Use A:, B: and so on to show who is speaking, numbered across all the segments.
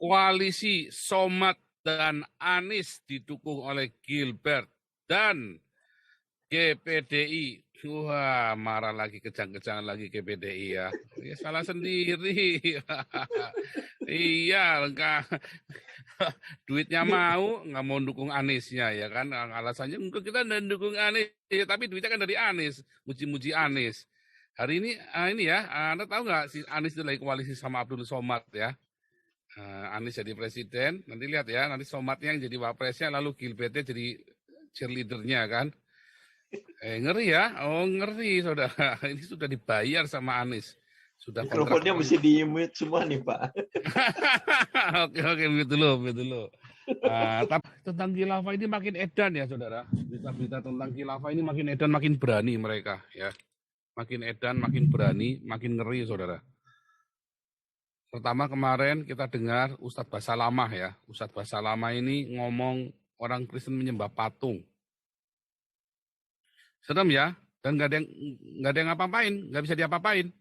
A: koalisi Somad dan Anies didukung oleh Gilbert dan GPDI. Wah, marah lagi, kejang-kejangan lagi GPDI ya. Ya salah sendiri. Iya, enggak. Duitnya nggak mau dukung Aniesnya ya kan. Alasannya untuk kita mendukung Anies, ya, tapi duitnya kan dari Anies. Muji-muji Anies. Hari ini ya, Anda tahu nggak si Anies itu lagi koalisi sama Abdul Somad ya. Anies jadi presiden, nanti lihat ya, nanti Somadnya yang jadi wapresnya, lalu Gilbertnya jadi cheerleadernya kan. Ngeri ya, oh ngeri saudara, ini sudah dibayar sama Anies. Sudah
B: Mikrofonnya mesti di-mute semua nih Pak.
A: Oke, betul. Tapi tentang khilafah ini makin edan ya saudara. Berita-berita tentang khilafah ini makin edan, makin berani mereka ya. Makin edan, makin berani, makin ngeri saudara. Pertama kemarin kita dengar Ustadz Basalamah ya. Ustadz Basalamah ini ngomong orang Kristen menyembah patung. Serem ya, dan nggak ada yang ngapain, nggak bisa diapa-apain.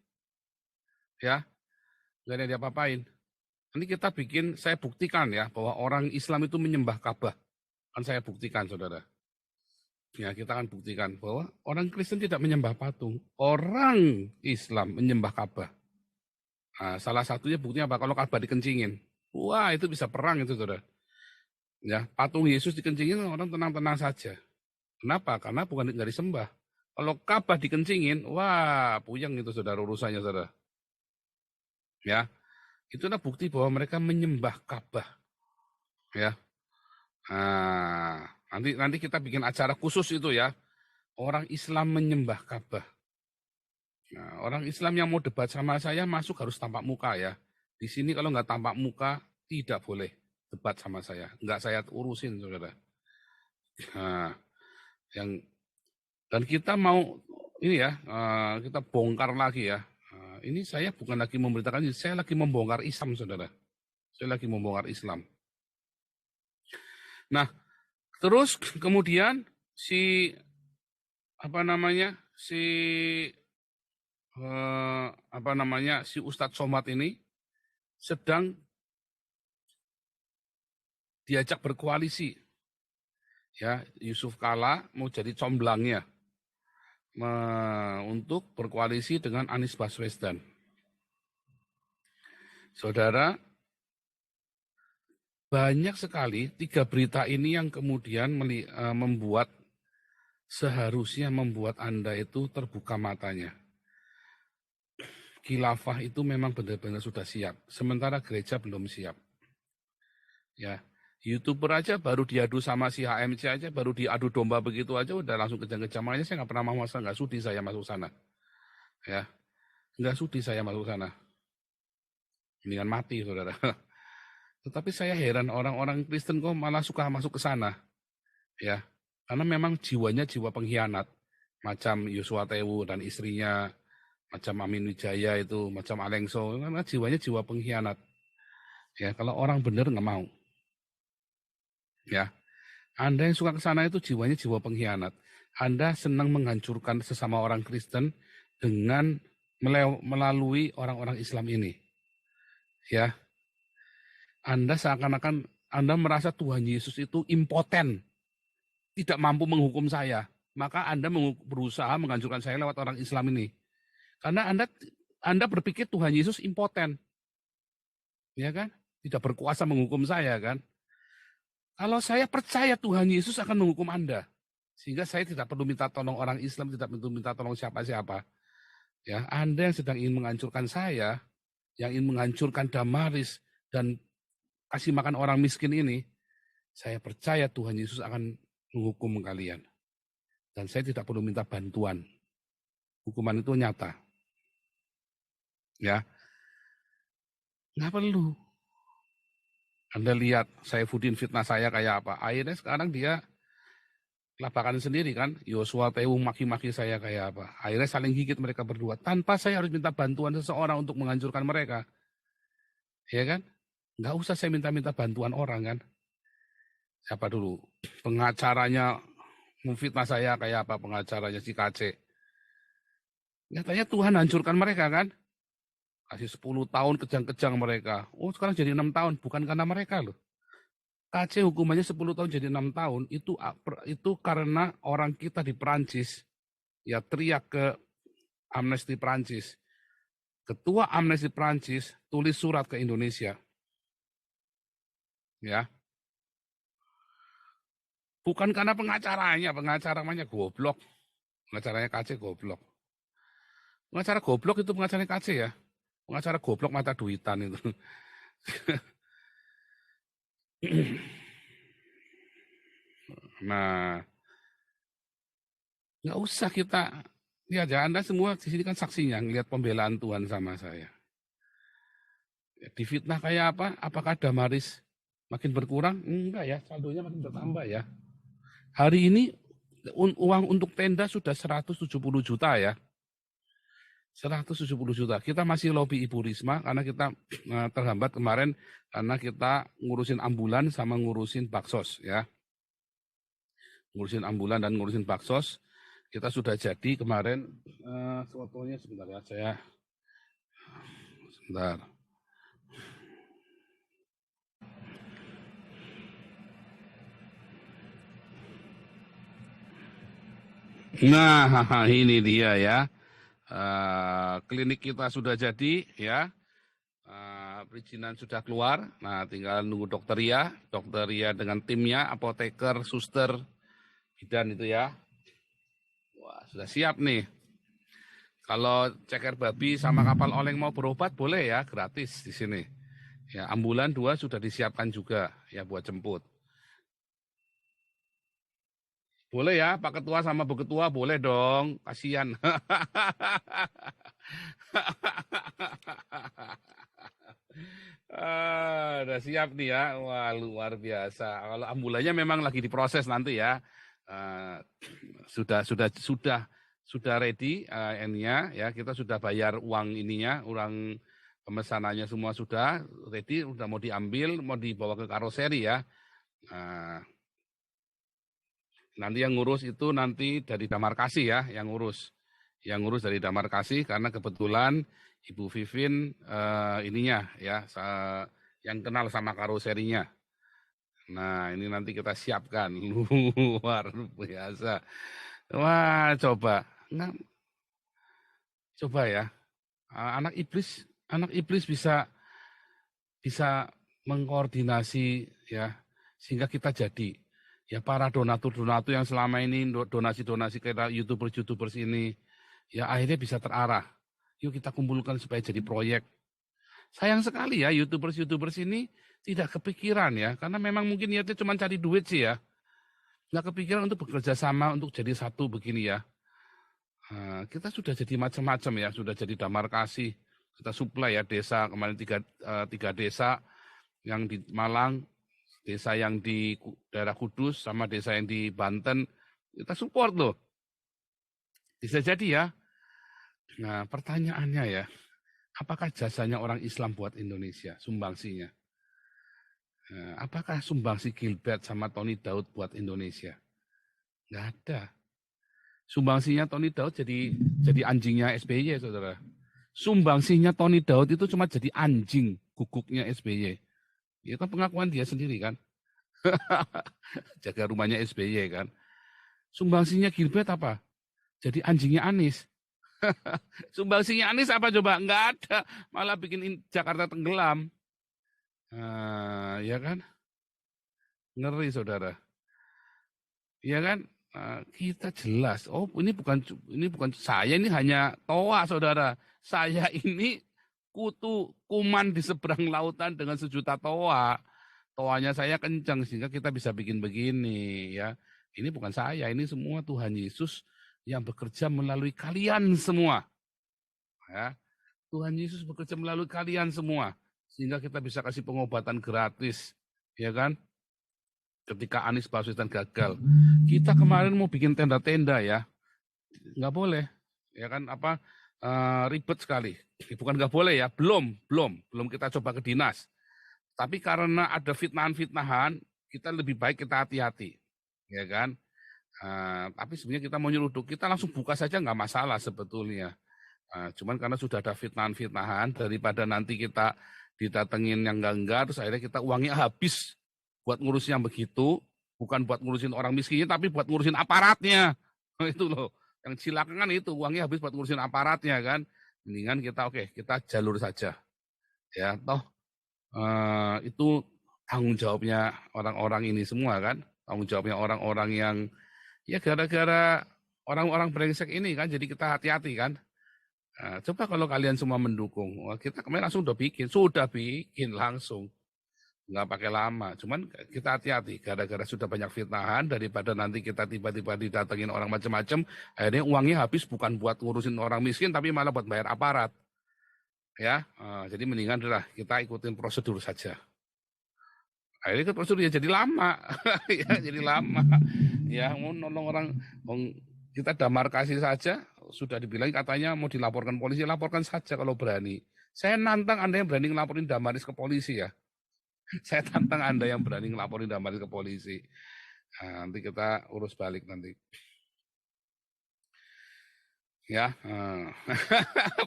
A: Ya, nggak ada yang diapa-apain. Nanti saya buktikan ya, bahwa orang Islam itu menyembah Ka'bah. Kan saya buktikan saudara. Ya, kita akan buktikan bahwa orang Kristen tidak menyembah patung. Orang Islam menyembah Ka'bah. Nah, salah satunya buktinya apa? Kalau Ka'bah dikencingin. Wah, itu bisa perang itu, saudara. Ya, patung Yesus dikencingin, orang tenang-tenang saja. Kenapa? Karena bukan nggak disembah. Kalau Ka'bah dikencingin, wah, puyeng itu, saudara, urusannya, saudara. Ya, itulah bukti bahwa mereka menyembah Ka'bah. Ya. Nah, nanti kita bikin acara khusus itu ya. Orang Islam menyembah Ka'bah. Nah, orang Islam yang mau debat sama saya masuk harus tampak muka ya. Di sini kalau nggak tampak muka, tidak boleh debat sama saya. Nggak saya urusin, saudara. Nah, dan kita mau ini ya, kita bongkar lagi ya. Ini saya bukan lagi memberitakan, saya lagi membongkar Islam, saudara. Saya lagi membongkar Islam. Nah, terus kemudian si Ustadz Somad ini sedang diajak berkoalisi. Ya, Yusuf Kala mau jadi comblangnya untuk berkoalisi dengan Anies Baswedan. Saudara, banyak sekali 3 berita ini yang kemudian seharusnya membuat Anda itu terbuka matanya. Khilafah itu memang benar-benar sudah siap, sementara gereja belum siap. Ya, YouTuber aja baru diadu sama si HMC aja, baru diadu domba begitu aja, udah langsung kejam-kejam aja. Saya nggak pernah mau masuk, nggak sudi saya masuk sana. Ya, nggak sudi saya masuk sana. Mendingan mati, saudara. Tetapi saya heran orang-orang Kristen kok malah suka masuk ke sana. Ya, karena memang jiwanya jiwa pengkhianat. Macam Yosua Tewu dan istrinya, macam Amin Wijaya itu, macam Alengso, karena jiwanya jiwa pengkhianat. Ya, kalau orang benar nggak mau. Ya, Anda yang suka ke sana itu jiwanya jiwa pengkhianat. Anda senang menghancurkan sesama orang Kristen dengan melalui orang-orang Islam ini. Ya, Anda seakan-akan Anda merasa Tuhan Yesus itu impoten, tidak mampu menghukum saya. Maka Anda berusaha menghancurkan saya lewat orang Islam ini. Karena Anda berpikir Tuhan Yesus impoten. Ya kan? Tidak berkuasa menghukum saya kan? Kalau saya percaya Tuhan Yesus akan menghukum Anda. Sehingga saya tidak perlu minta tolong orang Islam, tidak perlu minta tolong siapa-siapa. Ya, Anda yang sedang ingin menghancurkan saya, yang ingin menghancurkan Damaris dan kasih makan orang miskin ini, saya percaya Tuhan Yesus akan menghukum kalian. Dan saya tidak perlu minta bantuan. Hukuman itu nyata. Ya, nggak perlu. Anda lihat Saifuddin fitnah saya kayak apa. Akhirnya sekarang dia lapakan sendiri kan. Yosua Tewu maki-maki saya kayak apa. Akhirnya saling gigit mereka berdua. Tanpa saya harus minta bantuan seseorang untuk menghancurkan mereka. Ya kan? Nggak usah saya minta-minta bantuan orang kan. Siapa dulu? Pengacaranya memfitnah saya kayak apa, pengacaranya si KC. Nyatanya Tuhan hancurkan mereka kan. Kasih 10 tahun kejang-kejang mereka. Oh sekarang jadi 6 tahun. Bukan karena mereka loh. KC hukumannya 10 tahun jadi 6 tahun. Itu karena orang kita di Perancis ya teriak ke Amnesty Perancis. Ketua Amnesty Perancis tulis surat ke Indonesia. Ya. Bukan karena pengacaranya goblok. Pengacaranya KC goblok. Pengacara goblok itu pengacaranya KC ya. Pengacara goblok mata duitan itu. Nah, nggak usah kita, ya Anda semua di sini kan saksinya, ngelihat pembelaan Tuhan sama saya. Difitnah kayak apa? Apakah Damaris makin berkurang? Enggak ya, saldonya makin bertambah ya. Hari ini uang untuk tenda sudah 170 juta ya. 170 juta. Kita masih lobby Ibu Risma karena kita terhambat kemarin karena kita ngurusin ambulan sama ngurusin baksos ya. Ngurusin ambulan dan ngurusin baksos. Kita sudah jadi kemarin fotonya sebentar ya saya. Sebentar. Nah, ini dia ya. Klinik kita sudah jadi ya. Perizinan sudah keluar. Nah, tinggal nunggu dokter Ria dengan timnya, apoteker, suster, bidan itu ya. Wah, sudah siap nih. Kalau ceker babi sama kapal oleng mau berobat boleh ya, gratis di sini. Ya, ambulan 2 sudah disiapkan juga ya buat jemput. Boleh ya, Pak Ketua sama Bu Ketua boleh dong, kasihan. Udah siap nih ya, wah luar biasa. Kalau ambulannya memang lagi diproses nanti ya. Sudah ready ininya ya, kita sudah bayar uang ininya, uang pemesanannya semua sudah ready, udah mau diambil, mau dibawa ke karoseri ya. Nanti yang ngurus itu nanti dari Damarkasi ya, yang ngurus dari Damarkasi karena kebetulan Ibu Vivin ininya ya, yang kenal sama karoserinya. Nah ini nanti kita siapkan luar biasa. Wah coba ya, anak iblis bisa mengkoordinasi ya sehingga kita jadi. Ya para donatur yang selama ini donasi ke YouTubers ini, ya akhirnya bisa terarah. Yuk kita kumpulkan supaya jadi proyek. Sayang sekali ya YouTubers ini tidak kepikiran ya, karena memang mungkin niatnya cuma cari duit sih ya. Nggak kepikiran untuk bekerja sama, untuk jadi satu begini ya. Kita sudah jadi macam-macam ya, sudah jadi Damarkasi. Kita supply ya desa, kemarin tiga desa yang di Malang, desa yang di daerah Kudus sama desa yang di Banten, kita support loh. Bisa jadi ya. Nah pertanyaannya ya, apakah jasanya orang Islam buat Indonesia, sumbangsinya? Nah, apakah sumbangsi Gilbert sama Tony Daud buat Indonesia? Nggak ada. Sumbangsinya Tony Daud jadi anjingnya SBY, saudara. Sumbangsinya Tony Daud itu cuma jadi anjing guguknya SBY. Itu kan pengakuan dia sendiri kan. Jaga rumahnya SBY kan. Sumbangsinya Gilbert apa? Jadi anjingnya Anies. Sumbangsinya Anies apa coba? Enggak ada. Malah bikin Jakarta tenggelam. Ya kan? Ngeri saudara. Ya kan? Kita jelas. Oh ini bukan saya, ini hanya toa saudara. Saya ini kuman di seberang lautan dengan sejuta toa. Toanya saya kencang sehingga kita bisa bikin begini ya. Ini bukan saya, ini semua Tuhan Yesus yang bekerja melalui kalian semua. Ya. Tuhan Yesus bekerja melalui kalian semua sehingga kita bisa kasih pengobatan gratis, ya kan? Ketika Anies Baswedan gagal, kita kemarin mau bikin tenda-tenda ya, nggak boleh, ya kan? Ribet sekali. Bukan nggak boleh ya, belum kita coba ke dinas. Tapi karena ada fitnahan-fitnahan, kita lebih baik kita hati-hati, ya kan? Tapi sebenarnya kita mau nyeruduk, kita langsung buka saja nggak masalah sebetulnya. Nah, cuman karena sudah ada fitnahan-fitnahan, daripada nanti kita didatengin yang enggak, terus akhirnya kita uangnya habis buat ngurusin yang begitu, bukan buat ngurusin orang miskinnya, tapi buat ngurusin aparatnya. Itu loh, yang cilaka kan itu, uangnya habis buat ngurusin aparatnya kan. Mendingan kita, kita jalur saja. Ya, toh itu tanggung jawabnya orang-orang ini semua kan. Tanggung jawabnya orang-orang yang, ya gara-gara orang-orang brengsek ini kan, jadi kita hati-hati kan. Nah, coba kalau kalian semua mendukung, kita kemarin langsung sudah bikin langsung, nggak pakai lama. Cuman kita hati-hati, gara-gara sudah banyak fitnahan, daripada nanti kita tiba-tiba didatengin orang macam-macam, akhirnya uangnya habis bukan buat ngurusin orang miskin, tapi malah buat bayar aparat. Ya, jadi mendingan adalah kita ikutin prosedur saja. Akhirnya ikut prosedur ya jadi lama, ya jadi lama. Ya mau nolong orang, kita damar kasih saja. Sudah dibilang katanya mau dilaporkan polisi, laporkan saja kalau berani. Saya nantang Anda yang berani ngelaporin Damaris ke polisi ya. Saya tantang Anda yang berani ngelaporin Damaris ke polisi. Nah, nanti kita urus balik nanti. Ya,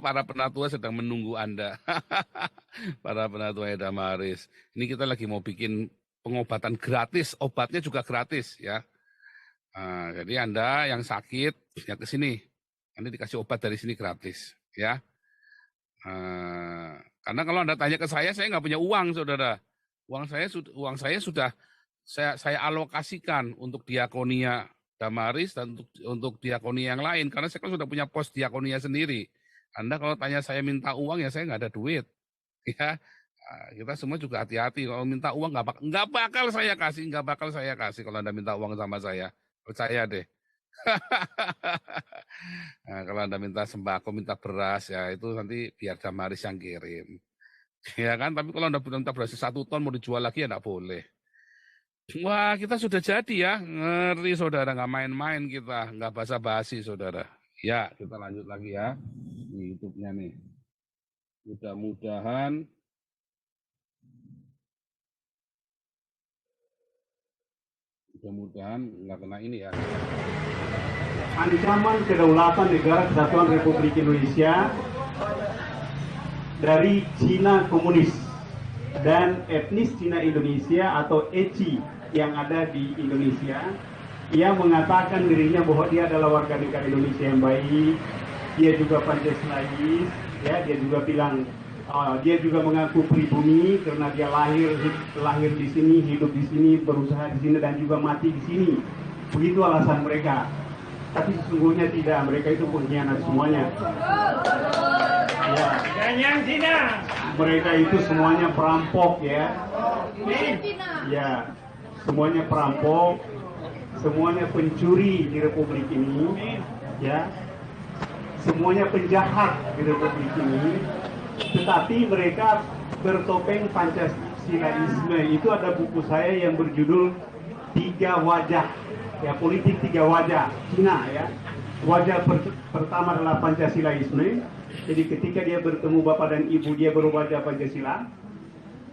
A: para penatua sedang menunggu Anda. Para penatua Damaris. Ini kita lagi mau bikin pengobatan gratis, obatnya juga gratis ya. Jadi Anda yang sakit ya ke sini. Nanti dikasih obat dari sini gratis, ya. Karena kalau Anda tanya ke saya nggak punya uang, saudara. Uang saya sudah saya alokasikan untuk diakonia Damaris dan untuk diakonia yang lain. Karena saya kan sudah punya pos diakonia sendiri. Anda kalau tanya saya minta uang ya saya nggak ada duit, ya. Kita semua juga hati-hati. Kalau minta uang nggak bakal saya kasih kalau Anda minta uang sama saya. Percaya deh. Nah, kalau Anda minta sembako, minta beras, ya itu nanti biar Damaris yang kirim. Ya kan, tapi kalau Anda minta beras 1 ton mau dijual lagi ya enggak boleh. Wah, kita sudah jadi ya. Ngeri saudara, nggak main-main kita. Nggak basa-basi saudara. Ya, kita lanjut lagi ya. Di YouTube-nya nih. Mudah-mudahan nggak kena ini ya.
C: Ancaman kedaulatan negara Kesatuan Republik Indonesia dari Cina komunis dan etnis Cina Indonesia atau ECI yang ada di Indonesia. Ia mengatakan dirinya bahwa dia adalah warga negara Indonesia yang baik, dia juga Pancasilais, ya, dia juga bilang dia juga mengaku pribumi karena dia lahir di sini, hidup di sini, berusaha di sini dan juga mati di sini. Begitu alasan mereka. Tapi sesungguhnya tidak, mereka itu pengkhianat semuanya. Ya. Mereka itu semuanya perampok ya. Ya, semuanya perampok, semuanya pencuri di Republik ini, ya. Semuanya penjahat di Republik ini. Tetapi mereka bertopeng Pancasilaisme. Itu ada buku saya yang berjudul 3 Wajah, ya, politik 3 wajah Cina ya. Wajah pertama adalah Pancasilaisme. Jadi ketika dia bertemu bapak dan ibu dia berwajah Pancasila.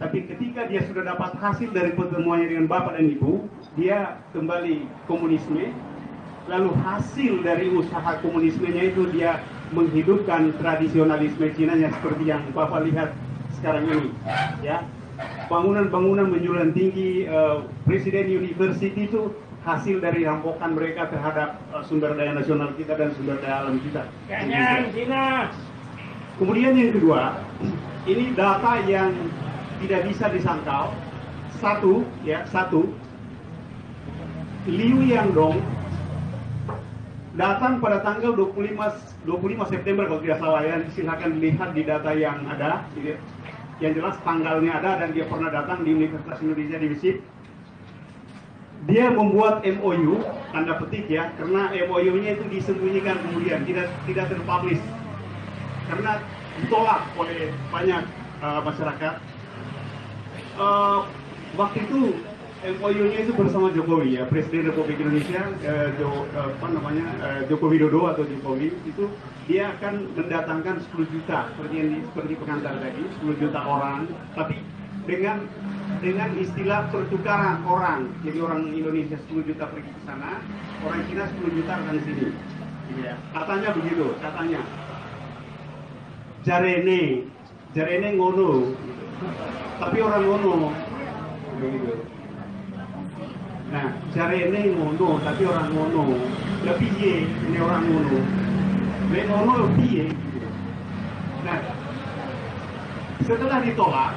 C: Tapi ketika dia sudah dapat hasil dari pertemuannya dengan bapak dan ibu, dia kembali komunisme. Lalu hasil dari usaha komunismenya itu dia menghidupkan tradisionalisme Cina seperti yang Bapak lihat sekarang ini, ya. Bangunan-bangunan menjulang tinggi, Presiden University itu hasil dari rampokan mereka terhadap sumber daya nasional kita dan sumber daya alam kita. Kemudian yang kedua, ini data yang tidak bisa disangkal. Satu, Liu Yangdong datang pada tanggal 25 September kalau tidak salah ya, silakan lihat di data yang ada. Yang jelas tanggalnya ada dan dia pernah datang di Universitas Indonesia di WISIP. Dia membuat MOU, tanda petik ya, karena MOU-nya itu disembunyikan kemudian, tidak terpublish. Karena ditolak oleh banyak masyarakat. Waktu itu MOU-nya itu bersama Jokowi ya, Presiden Republik Indonesia Joko Widodo atau Jokowi itu dia akan mendatangkan 10 juta seperti pengantar tadi, 10 juta orang, tapi dengan istilah pertukaran orang. Jadi orang Indonesia 10 juta pergi ke sana, orang Cina 10 juta datang ke sini. Ya. Katanya begitu, katanya. jarene ngono, tapi orang ngono. Begitu. Nah, jarene ngono, tapi orang ngono. Lah piye ini orang ngono? Lek ngono lho piye? Nah, setelah ditolak,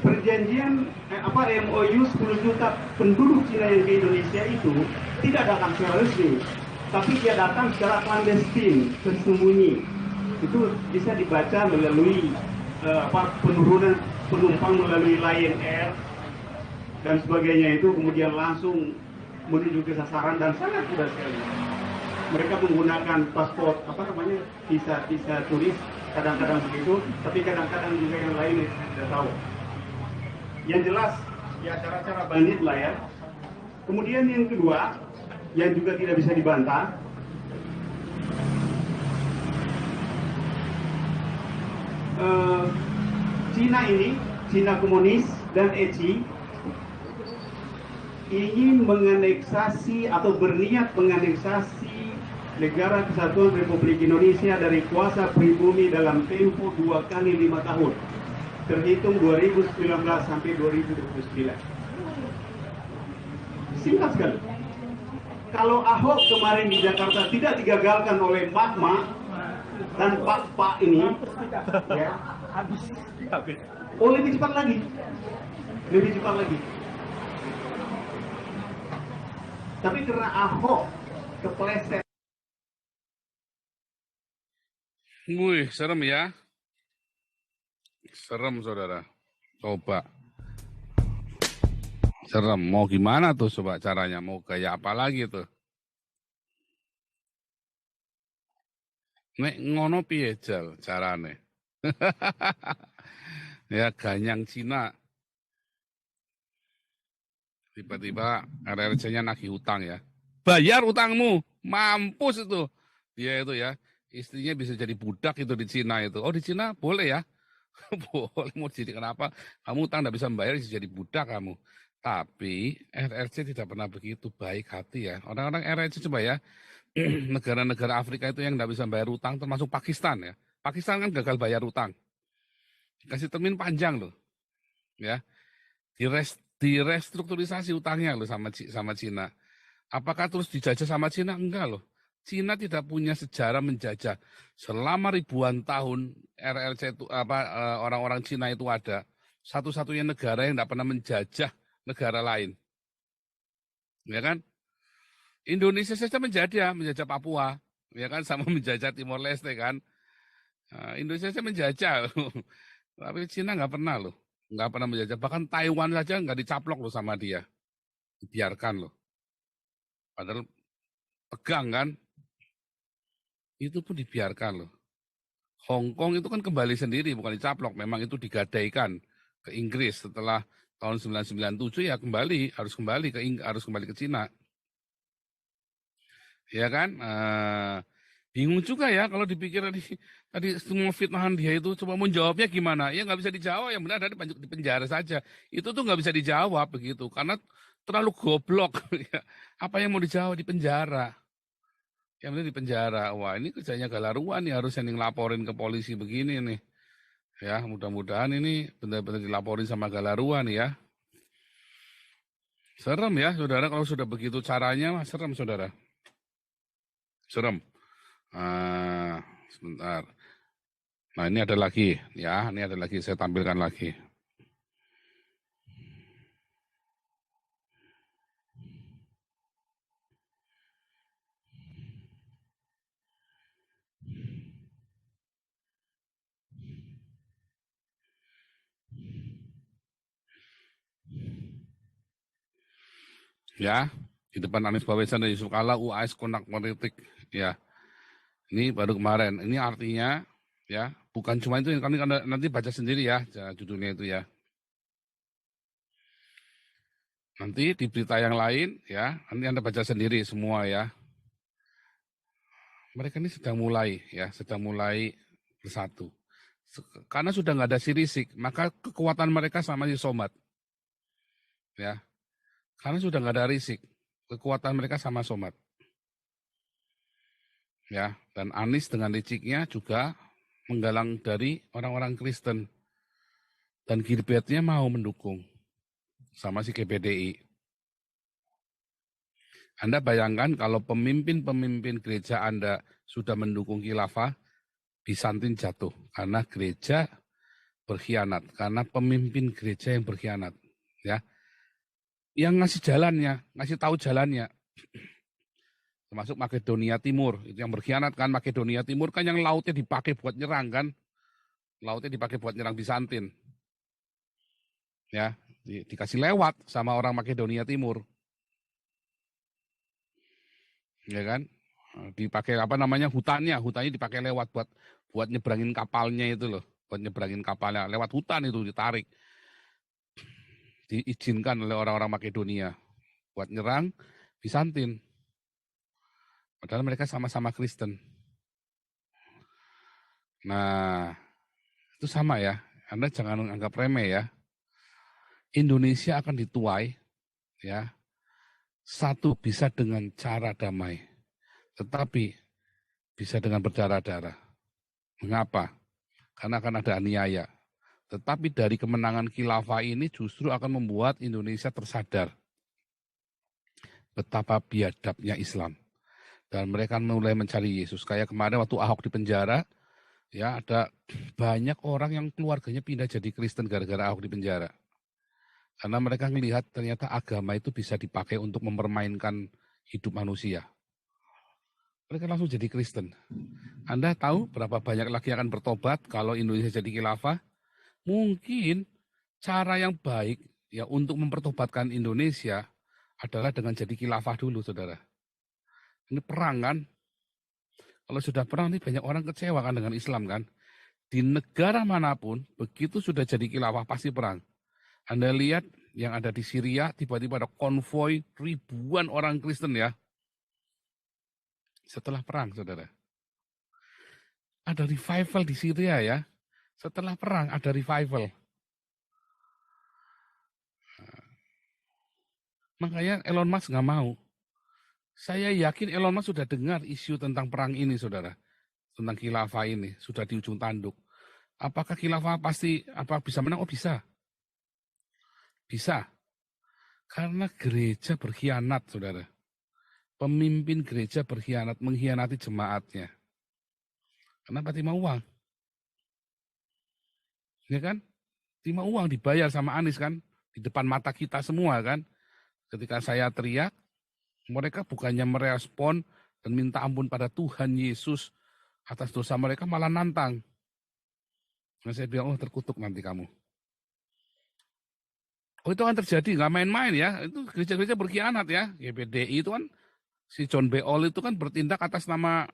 C: perjanjian MOU 10 juta penduduk Cina yang ke Indonesia itu tidak datang secara resmi, tapi dia datang secara clandestin, tersembunyi. Itu bisa dibaca melalui penurunan penumpang melalui Lion Air dan sebagainya, itu kemudian langsung menuju ke sasaran dan sangat mudah sekali. Mereka menggunakan paspor visa turis kadang-kadang begitu, tapi kadang-kadang juga yang lain saya tidak tahu. Yang jelas ya cara-cara bandit lah ya. Kemudian yang kedua yang juga tidak bisa dibantah, Cina komunis dan ECI ingin menganeksasi atau berniat menganeksasi Negara Kesatuan Republik Indonesia dari kuasa pribumi dalam tempo 2 kali 5 tahun, terhitung 2019 sampai 2029. Singkat sekali. Kalau Ahok kemarin di Jakarta tidak digagalkan oleh Magma dan Pak ini, ya, lebih cepat lagi. Tapi karena Ahok kepleset.
A: Wih, serem ya. Serem, saudara. Coba. Serem. Mau gimana tuh coba caranya? Mau kayak apa lagi tuh? Nek ngono piye jal carane? Ya ganyang Cina. Tiba-tiba RRC-nya nagih utang ya. Bayar utangmu. Mampus itu. Dia itu ya. Istrinya bisa jadi budak itu di Cina itu. Oh di Cina boleh ya. Boleh, mau jadi kenapa? Kamu utang tidak bisa membayar, bisa jadi budak kamu. Tapi RRC tidak pernah begitu baik hati ya. Orang-orang RRC coba ya, negara-negara Afrika itu yang tidak bisa bayar utang, termasuk Pakistan ya. Pakistan kan gagal bayar utang. Kasih termin panjang loh. Ya. Direstrukturisasi utangnya loh sama Cina. Apakah terus dijajah sama Cina? Enggak loh. Cina tidak punya sejarah menjajah. Selama ribuan tahun RRC itu orang-orang Cina itu ada. Satu-satunya negara yang tidak pernah menjajah negara lain. Ya kan? Indonesia saja menjajah Papua, ya kan, sama menjajah Timor Leste kan. Nah, Indonesia saja menjajah. Tapi Cina nggak pernah loh. Nggak pernah menjajah. Bahkan Taiwan saja nggak dicaplok loh sama dia. Dibiarkan loh. Padahal pegang kan. Itu pun dibiarkan loh. Hong Kong itu kan kembali sendiri, bukan dicaplok. Memang itu digadaikan ke Inggris setelah tahun 1997 ya harus kembali ke Cina. Ya kan? Bingung juga ya kalau dipikir tadi semua fitnahan dia itu, coba mau jawabnya gimana? Ya nggak bisa dijawab, yang benar ada di penjara saja. Itu tuh nggak bisa dijawab begitu, karena terlalu goblok. Apa yang mau dijawab di penjara? Yang penting di penjara. Wah, ini kerjanya Galaruan nih, harusnya nih ngelaporin ke polisi begini nih. Ya, mudah-mudahan ini benar-benar dilaporin sama Galaruan ya. Serem ya, saudara, kalau sudah begitu caranya, mah serem, saudara. Serem. Sebentar. Nah, ini ada lagi ya, saya tampilkan lagi. Ya, di depan Anies Baswedan dan Yusuf Kala, UAS konak politik. Ya, ini baru kemarin. Ini artinya ya, bukan cuma itu, nanti baca sendiri ya judulnya itu ya. Nanti di berita yang lain ya, nanti Anda baca sendiri semua ya. Mereka ini sedang mulai bersatu. Karena sudah nggak ada Sirisik, maka kekuatan mereka sama si Somat. Ya, karena sudah nggak ada Risik, kekuatan mereka sama Somat. Ya, dan Anies dengan liciknya juga menggalang dari orang-orang Kristen. Dan Gilbertnya mau mendukung sama si GPDI. Anda bayangkan kalau pemimpin-pemimpin gereja Anda sudah mendukung khilafah, Bizantin jatuh karena gereja berkhianat, karena pemimpin gereja yang berkhianat, ya. Yang ngasih jalannya, ngasih tahu jalannya, termasuk Makedonia Timur, itu yang berkhianat kan. Makedonia Timur kan yang lautnya dipakai buat nyerang kan, lautnya dipakai buat nyerang Bizantin, ya, dikasih lewat sama orang Makedonia Timur, ya kan, dipakai apa namanya hutannya dipakai lewat buat nyebrangin kapalnya itu loh, buat nyebrangin kapalnya lewat hutan itu ditarik, diizinkan oleh orang-orang Makedonia buat nyerang Bizantin. Padahal mereka sama-sama Kristen. Nah, itu sama ya. Anda jangan anggap remeh ya. Indonesia akan dituai, ya. Satu, bisa dengan cara damai. Tetapi bisa dengan berdarah-darah. Mengapa? Karena akan ada aniaya. Tetapi dari kemenangan khilafah ini justru akan membuat Indonesia tersadar betapa biadabnya Islam. Dan mereka mulai mencari Yesus. Kayak kemarin waktu Ahok di penjara, ya ada banyak orang yang keluarganya pindah jadi Kristen gara-gara Ahok di penjara. Karena mereka melihat ternyata agama itu bisa dipakai untuk mempermainkan hidup manusia. Mereka langsung jadi Kristen. Anda tahu berapa banyak lagi akan bertobat kalau Indonesia jadi khilafah? Mungkin cara yang baik ya untuk mempertobatkan Indonesia adalah dengan jadi khilafah dulu, saudara. Ini perang kan? Kalau sudah perang ini banyak orang kecewa kan dengan Islam kan? Di negara manapun, begitu sudah jadi khilafah pasti perang. Anda lihat yang ada di Syria, tiba-tiba ada konvoi ribuan orang Kristen ya. Setelah perang, saudara. Ada revival di Syria ya. Setelah perang ada revival. Makanya Elon Musk nggak mau. Saya yakin Elon Musk sudah dengar isu tentang perang ini, saudara. Tentang khilafah ini, sudah di ujung tanduk. Apakah khilafah bisa menang? Oh bisa. Bisa. Karena gereja berkhianat, saudara. Pemimpin gereja berkhianat, mengkhianati jemaatnya. Kenapa terima uang? Ya kan? Terima uang dibayar sama Anies kan? Di depan mata kita semua kan? Ketika saya teriak, mereka bukannya merespon dan minta ampun pada Tuhan Yesus atas dosa mereka, malah nantang. Nah, saya bilang, oh terkutuk nanti kamu. Oh itu kan terjadi, nggak main-main ya. Itu gereja-gereja berkhianat ya. GPDI itu kan, si John B. All itu kan bertindak atas nama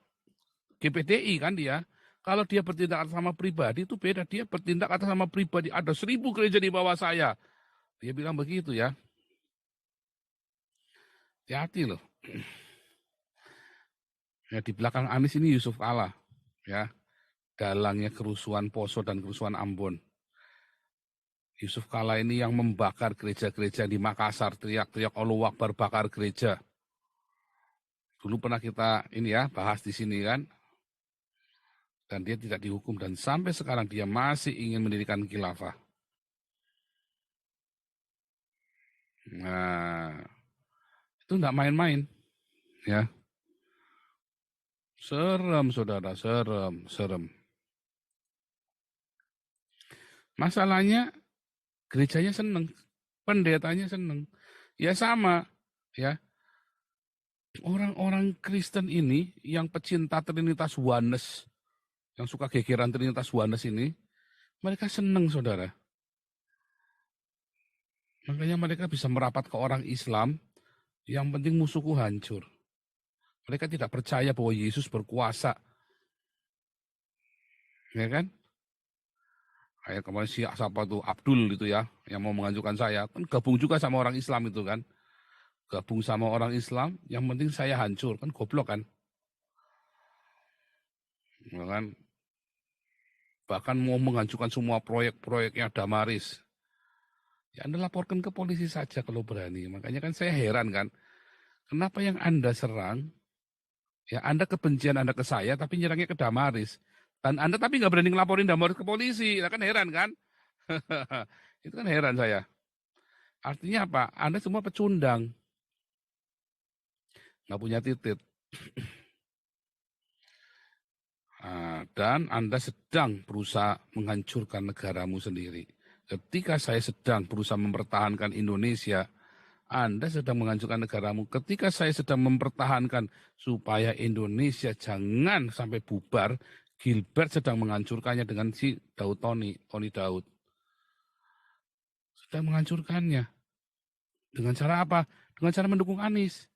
A: GPDI kan dia. Kalau dia bertindak atas nama pribadi itu beda. Dia bertindak atas nama pribadi. Ada 1000 gereja di bawah saya. Dia bilang begitu ya. Hati-hati loh. Ya, di belakang Anies ini Yusuf Kala. Ya, dalangnya kerusuhan Poso dan kerusuhan Ambon. Yusuf Kala ini yang membakar gereja-gereja di Makassar. Teriak-teriak Allahu Akbar, bakar gereja. Dulu pernah kita bahas di sini kan. Dan dia tidak dihukum. Dan sampai sekarang dia masih ingin mendirikan khilafah. Nah, itu enggak main-main. Ya. Serem, saudara. Serem. Masalahnya, gerejanya seneng. Pendetanya seneng. Ya sama. Ya. Orang-orang Kristen ini yang pecinta Trinitas Oneness, yang suka gegeran Trinitas Oneness ini, mereka seneng, saudara. Makanya mereka bisa merapat ke orang Islam, yang penting musuhku hancur. Mereka tidak percaya bahwa Yesus berkuasa. Ya kan? Kayak kemarin siapa tuh Abdul itu ya, yang mau mengajukan saya, kan gabung juga sama orang Islam itu kan. Gabung sama orang Islam, yang penting saya hancur, kan goblok kan. Ya kan? Bahkan mau mengajukan semua proyek-proyeknya Damaris. Ya Anda laporkan ke polisi saja kalau berani. Makanya kan saya heran kan. Kenapa yang Anda serang, ya Anda kebencian Anda ke saya, tapi nyerangnya ke Damaris. Dan Anda tapi nggak berani ngelaporin Damar ke polisi. Nah, kan heran kan? Itu kan heran saya. Artinya apa? Anda semua pecundang. Nggak punya titik. Dan Anda sedang berusaha menghancurkan negaramu sendiri. Ketika saya sedang berusaha mempertahankan Indonesia, Anda sedang menghancurkan negaramu. Ketika saya sedang mempertahankan supaya Indonesia jangan sampai bubar, Gilbert sedang menghancurkannya dengan si Tony Daud. Sedang menghancurkannya. Dengan cara apa? Dengan cara mendukung Anies.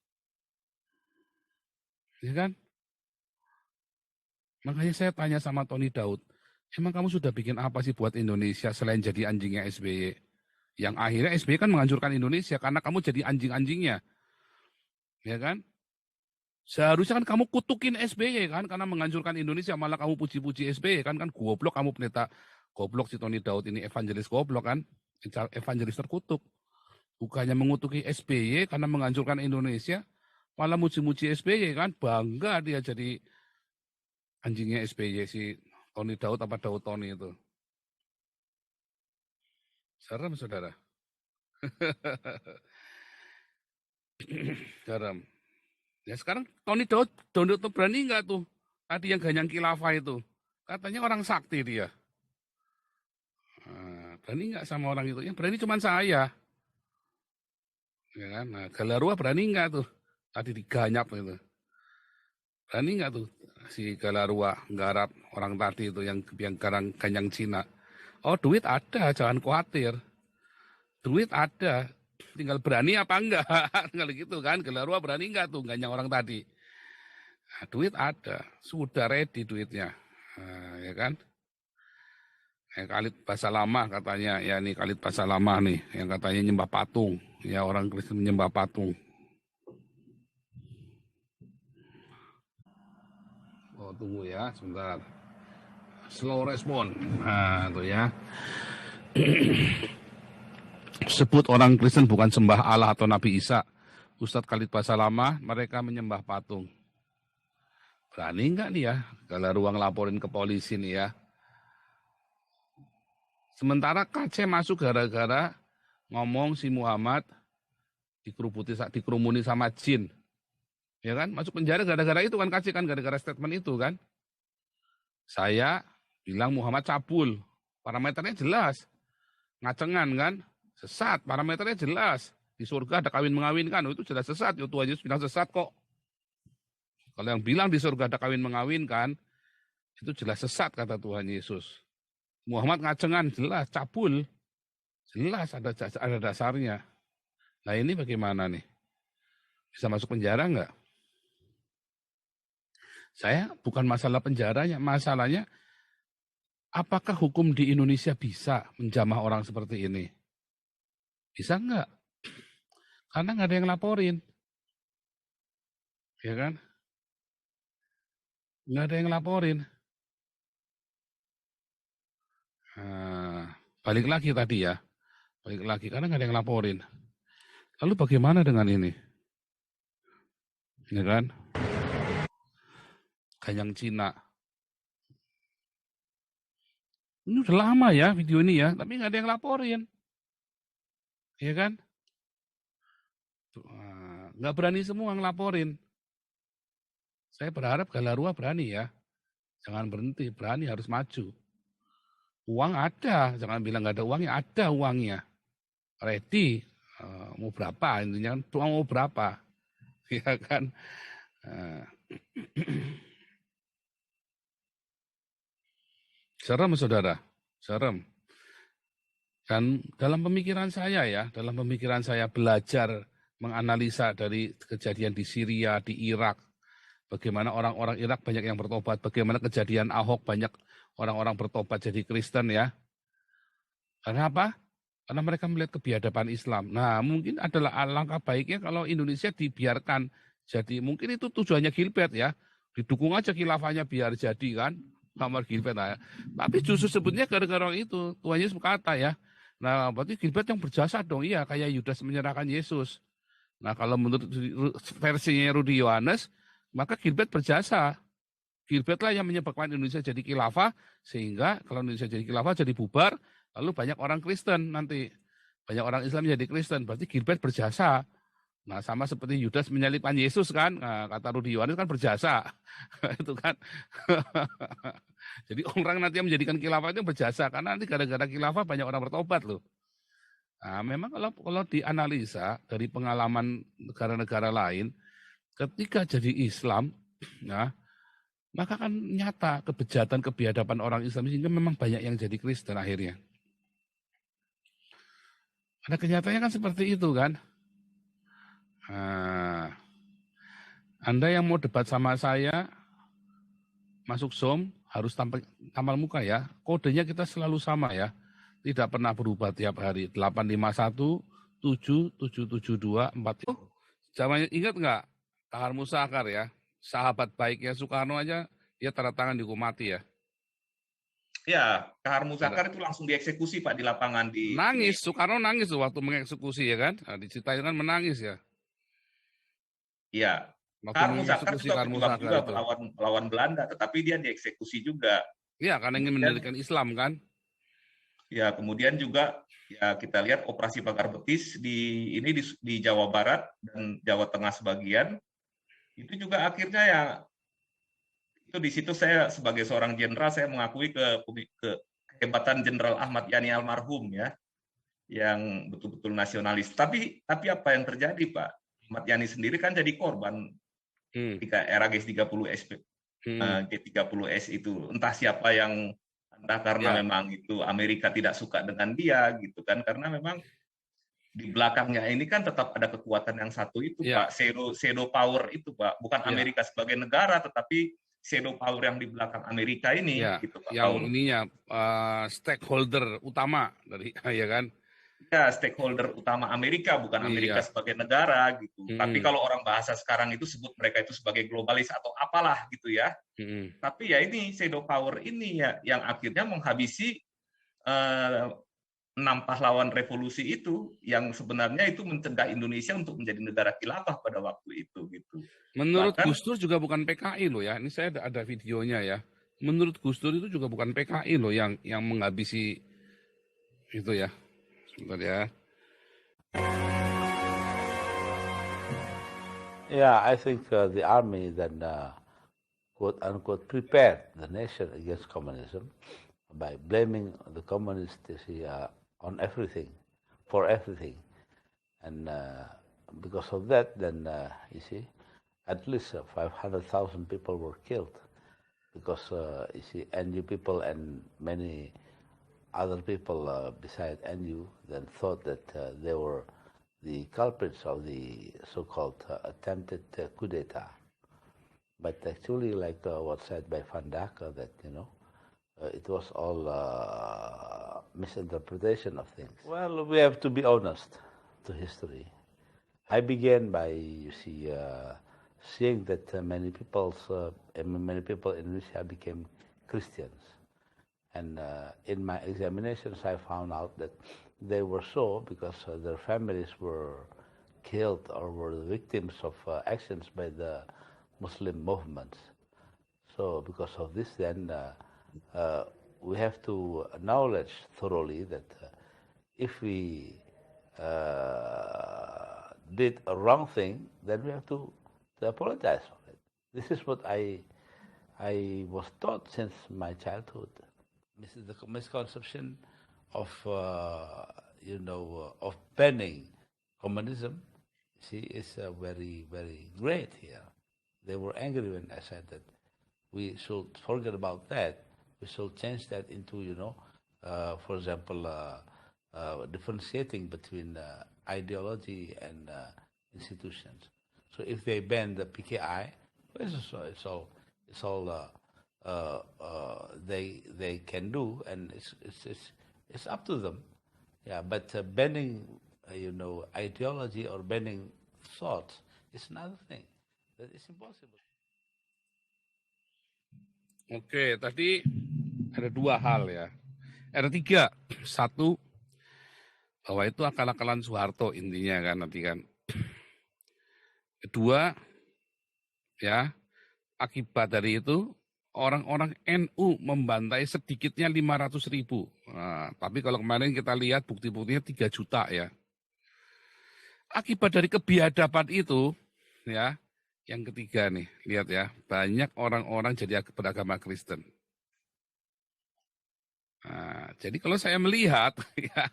A: Ya kan? Makanya saya tanya sama Tony Daud, emang kamu sudah bikin apa sih buat Indonesia selain jadi anjingnya SBY? Yang akhirnya SBY kan menghancurkan Indonesia karena kamu jadi anjing-anjingnya. Ya kan? Seharusnya kan kamu kutukin SBY kan karena menghancurkan Indonesia, malah kamu puji-puji SBY kan goblok, kamu pendeta goblok si Tony Daud ini, evangelis goblok kan, evangelis terkutuk. Bukannya mengutuki SBY karena menghancurkan Indonesia, malah muji-muji SBY kan, bangga dia jadi anjingnya SBY si Tony Daud apa Daud Tony itu. Serem saudara. Serem. Ya sekarang Tony Daud berani nggak tuh? Tadi yang ganyang khilafah itu. Katanya orang sakti dia. Berani nggak sama orang itu? Yang berani cuma saya. Ya kan? Nah, Galarua berani nggak tuh? Tadi diganyap itu. Berani nggak tuh si Galarua nggarap orang tadi itu yang ganyang Cina? Oh, duit ada, jangan khawatir. Duit ada, tinggal berani apa enggak? Tinggal gitu kan, Galarua berani enggak tuh ganyang orang tadi? Nah, duit ada, sudah ready duitnya. Nah, ya kan? Khalid Basalamah katanya, ya nih Khalid Basalamah nih, yang katanya nyembah patung. Ya orang Kristen menyembah patung. Oh tunggu ya, sebentar. Slow respon. Nah tuh ya. Sebut orang Kristen bukan sembah Allah atau Nabi Isa. Ustadz Khalid Basalamah, mereka menyembah patung. Berani enggak nih ya, kalau ruang laporin ke polisi nih ya. Sementara KC masuk gara-gara ngomong si Muhammad dikerumuni sama jin. Ya kan, masuk penjara gara-gara itu kan KC kan, gara-gara statement itu kan. Saya bilang Muhammad cabul, parameternya jelas. Ngacengan kan, sesat, parameternya jelas. Di surga ada kawin mengawinkan, itu jelas sesat. Itu Tuhan Yesus bilang sesat kok. Kalau yang bilang di surga ada kawin mengawinkan, itu jelas sesat kata Tuhan Yesus. Muhammad ngacengan, jelas, cabul. Jelas ada dasarnya. Nah ini bagaimana nih? Bisa masuk penjara enggak? Saya bukan masalah penjaranya, masalahnya apakah hukum di Indonesia bisa menjamah orang seperti ini? Bisa enggak? Karena nggak ada yang laporin. Ya kan? Nggak ada yang laporin. Balik lagi tadi ya. Balik lagi, karena nggak ada yang laporin. Lalu bagaimana dengan ini? Ya kan? Ganyang Cina. Ini udah lama ya video ini ya, tapi nggak ada yang laporin. Ya kan? Nggak berani semua ngelaporin. Saya berharap Galarua berani ya. Jangan berhenti, berani harus maju. Uang ada, jangan bilang nggak ada uangnya, ada uangnya. Ready, mau berapa, intinya uang mau berapa. Ya kan? Serem saudara, serem. Dan dalam pemikiran saya ya, belajar menganalisa dari kejadian di Syria, di Irak, bagaimana orang-orang Irak banyak yang bertobat, bagaimana kejadian Ahok banyak orang-orang bertobat jadi Kristen ya. Karena apa? Karena mereka melihat kebiadaban Islam. Nah mungkin adalah langkah baiknya kalau Indonesia dibiarkan jadi, mungkin itu tujuannya Gilbert ya, didukung aja khilafahnya biar jadi kan, kamar Gilbert ya. Tapi justru sebetulnya gara-gara itu, Tuhan Yesus berkata ya, nah berarti Gilbert yang berjasa dong, iya kayak Yudas menyerahkan Yesus. Nah kalau menurut versinya Rudi Yohanes, maka Gilbert berjasa. Gilbert lah yang menyebabkan Indonesia jadi khilafah, sehingga kalau Indonesia jadi khilafah jadi bubar, lalu banyak orang Kristen nanti. Banyak orang Islam jadi Kristen, berarti Gilbert berjasa. Nah, sama seperti Yudas menyalibkan Yesus kan, nah, kata Rudi Yohanes kan berjasa. Itu kan. Jadi orang nanti yang menjadikan khilafah itu berjasa, karena nanti gara-gara khilafah banyak orang bertobat loh. Nah, memang kalau dianalisa dari pengalaman negara-negara lain, ketika jadi Islam, nah, maka kan nyata kebejatan kebiadaban orang Islam sehingga memang banyak yang jadi Kristen akhirnya. Ada kenyataannya kan seperti itu kan. Nah, Anda yang mau debat sama saya, masuk Zoom, harus tampal muka ya. Kodenya kita selalu sama ya. Tidak pernah berubah tiap hari. 851 7772 4. Zaman ingat nggak? Kahar Musakar ya. Sahabat baiknya Soekarno aja, dia tanda tangan dihukum mati ya.
D: Ya, Kahar Musakar itu langsung dieksekusi Pak di lapangan di.
A: Nangis, Soekarno nangis tuh waktu mengeksekusi ya kan. Nah, diceritain kan menangis ya.
D: Iya.
A: Waktu
D: Kahar Musakar
A: mengeksekusi
D: juga
A: Kahar
D: berjuang
A: Musakar
D: juga
A: itu.
D: melawan Belanda, tetapi dia dieksekusi juga.
A: Iya, karena ingin mendirikan Islam kan.
D: Ya, kemudian juga ya kita lihat operasi Pagar Betis di Jawa Barat dan Jawa Tengah sebagian. Itu juga akhirnya ya itu di situ saya sebagai seorang jenderal saya mengakui kehebatan Jenderal Ahmad Yani almarhum ya, yang betul-betul nasionalis. Tapi apa yang terjadi Pak? Ahmad Yani sendiri kan jadi korban ketika era G30S G30S itu, entah siapa yang, entah karena memang itu Amerika tidak suka dengan dia gitu kan, karena memang di belakangnya ini kan tetap ada kekuatan yang satu itu Pak, shadow power itu Pak, bukan Amerika sebagai negara tetapi shadow power yang di belakang Amerika ini gitu Pak.
A: Yang ininya stakeholder utama dari ya kan.
D: Ya, stakeholder utama Amerika, bukan Amerika sebagai negara gitu. Tapi kalau orang bahasa sekarang itu sebut mereka itu sebagai globalis atau apalah gitu ya. Tapi ya ini shadow power ini ya yang akhirnya menghabisi 6 pahlawan revolusi itu yang sebenarnya itu mencegah Indonesia untuk menjadi negara khilafah pada waktu itu gitu.
A: Menurut Gus Dur juga bukan PKI loh ya. Ini saya ada videonya ya. Menurut Gus Dur itu juga bukan PKI loh yang menghabisi itu ya. Sebentar ya.
E: Yeah, I think the army then quote unquote prepared the nation against communism by blaming the communists on everything, for everything, and because of that, then you see, at least 500,000 people were killed because you see, NU people and many other people beside NU then thought that they were the culprits of the so-called attempted coup d'etat. But actually, like what said by Van Dake, that it was all misinterpretation of things. Well, we have to be honest to history. I began by, you see, seeing that many people in Indonesia became Christians. And in my examinations, I found out that they were so because their families were killed or were the victims of actions by the Muslim movements. So because of this, then we have to acknowledge thoroughly that if we did a wrong thing, then we have to apologize for it. This is what I was taught since my childhood. This is the misconception of of banning communism. See, is very, very great here. They were angry when I said that we should forget about that. We should change that into, for example, differentiating between ideology and institutions. So if they ban the PKI, it's all they can do, and it's up to them. Yeah, but banning ideology or banning thoughts is another thing. That is impossible.
A: Oke, tadi ada 2 hal ya. Ada 3. 1, bahwa itu akal-akalan Soeharto intinya kan nanti kan. Kedua, ya, akibat dari itu orang-orang NU membantai sedikitnya 500.000. Nah, tapi kalau kemarin kita lihat bukti-buktinya 3 juta ya. Akibat dari kebiadaban itu, ya, yang ketiga nih, lihat ya, banyak orang-orang jadi beragama Kristen. Nah, jadi kalau saya melihat, ya,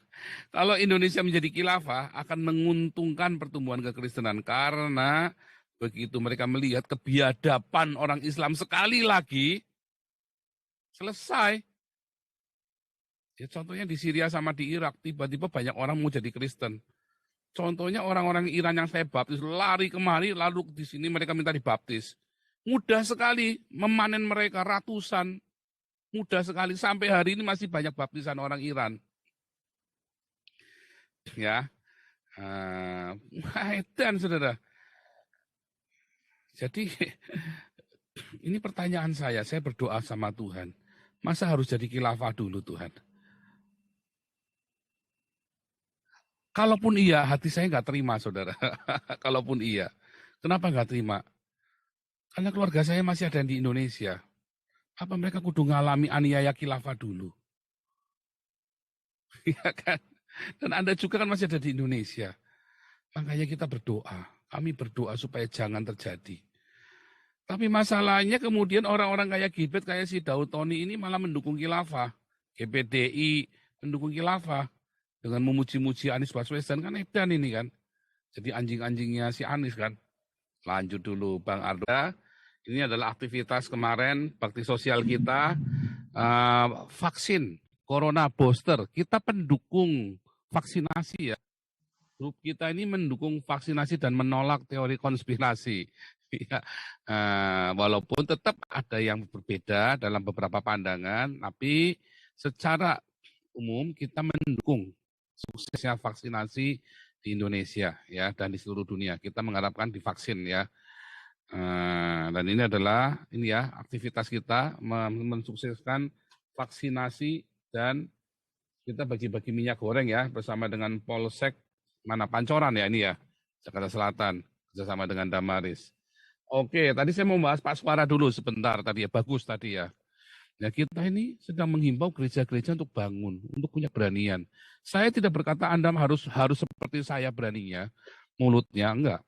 A: kalau Indonesia menjadi khilafah akan menguntungkan pertumbuhan kekristenan karena begitu mereka melihat kebiadaban orang Islam sekali lagi selesai. Ya, contohnya di Syria sama di Irak tiba-tiba banyak orang mau jadi Kristen. Contohnya orang-orang Iran yang saya baptis lari kemari lalu di sini mereka minta dibaptis. Mudah sekali memanen mereka ratusan. Mudah sekali sampai hari ini masih banyak baptisan orang Iran. Ya, dan saudara. Jadi ini pertanyaan saya berdoa sama Tuhan. Masa harus jadi khilafah dulu Tuhan? Kalaupun iya, hati saya nggak terima saudara. Kalaupun iya. Kenapa nggak terima? Karena keluarga saya masih ada di Indonesia. Apa mereka kudu ngalami aniaya khilafah dulu? Ya kan? Dan Anda juga kan masih ada di Indonesia. Makanya kita berdoa. Kami berdoa supaya jangan terjadi. Tapi masalahnya kemudian orang-orang kayak Gibet, kayak si Daud Tony ini malah mendukung khilafah. GPDI mendukung khilafah. Dengan memuji-muji Anies Baswedan kan edan ini kan. Jadi anjing-anjingnya si Anies kan. Lanjut dulu Bang Arda. Ini adalah aktivitas kemarin bakti sosial kita, vaksin corona booster. Kita pendukung vaksinasi ya. Grup kita ini mendukung vaksinasi dan menolak teori konspirasi. Ya, walaupun tetap ada yang berbeda dalam beberapa pandangan, tapi secara umum kita mendukung suksesnya vaksinasi di Indonesia ya dan di seluruh dunia. Kita mengharapkan divaksin ya. Dan ini adalah aktivitas kita mensukseskan vaksinasi dan kita bagi-bagi minyak goreng ya bersama dengan Polsek Pancoran ya ini ya Jakarta Selatan bersama dengan Damaris. Oke, tadi saya mau bahas Pak Suara dulu sebentar tadi ya, bagus tadi ya. Ya kita ini sedang menghimbau gereja-gereja untuk bangun, untuk punya beranian. Saya tidak berkata Anda harus seperti saya beraninya, mulutnya enggak.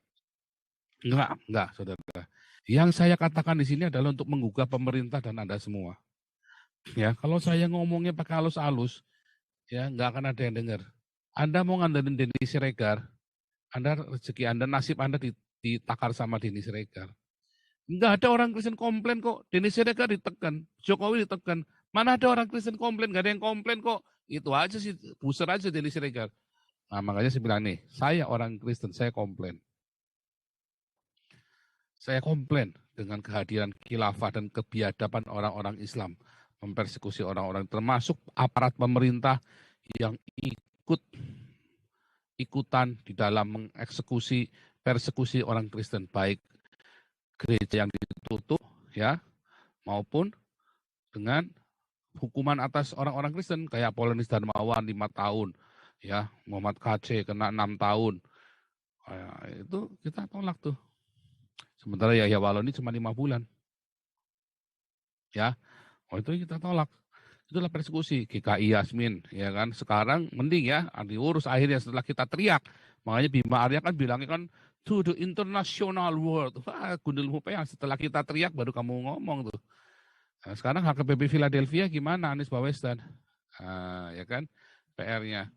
A: Enggak, saudara. Yang saya katakan di sini adalah untuk menggugah pemerintah dan Anda semua. Ya, kalau saya ngomongnya pakai halus-halus, ya enggak akan ada yang dengar. Anda mau ngandelin Denny Siregar, rezeki Anda, nasib Anda ditakar sama Denny Siregar. Enggak ada orang Kristen komplain kok. Denny Siregar ditekan, Jokowi ditekan. Mana ada orang Kristen komplain? Enggak ada yang komplain kok. Itu aja sih, buser aja Denny Siregar. Nah, makanya saya bilang nih, saya orang Kristen, saya komplain. Saya komplain dengan kehadiran khilafah dan kebiadaban orang-orang Islam mempersekusi orang-orang termasuk aparat pemerintah yang ikutan di dalam mengeksekusi persekusi orang Kristen baik gereja yang ditutup ya maupun dengan hukuman atas orang-orang Kristen kayak Polenis Darmawan 5 tahun ya Muhammad KC kena 6 tahun itu kita tolak tuh. Sementara Yahya Waloni cuma 5 bulan. Ya, itu kita tolak. Itulah persekusi. GKI Yasmin, ya kan. Sekarang mending ya, diurus akhirnya setelah kita teriak. Makanya Bima Arya kan bilangnya kan, to the international world. Wah, gundul yang setelah kita teriak baru kamu ngomong tuh. Nah, sekarang HKBP Philadelphia gimana Anies Baswedan? Ya kan, PR-nya.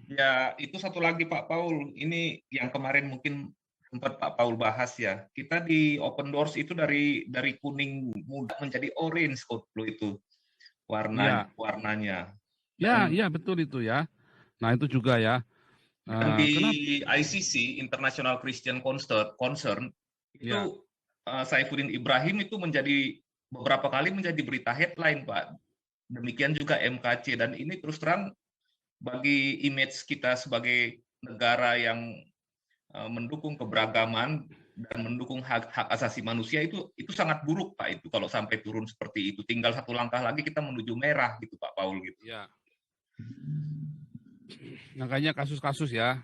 D: Ya, itu satu lagi Pak Paul. Ini yang kemarin mungkin sempat Pak Paul bahas ya. Kita di Open Doors itu dari kuning muda menjadi orange itu warnanya.
A: Ya, betul itu ya. Nah, itu juga ya.
D: Dan di ICC International Christian Concern itu Saifuddin Ibrahim itu beberapa kali menjadi berita headline Pak. Demikian juga MKC dan ini terus terang bagi image kita sebagai negara yang mendukung keberagaman dan mendukung hak asasi manusia itu sangat buruk Pak itu kalau sampai turun seperti itu. Tinggal satu langkah lagi kita menuju merah gitu Pak Paul gitu.
A: Ya. Makanya kasus-kasus ya.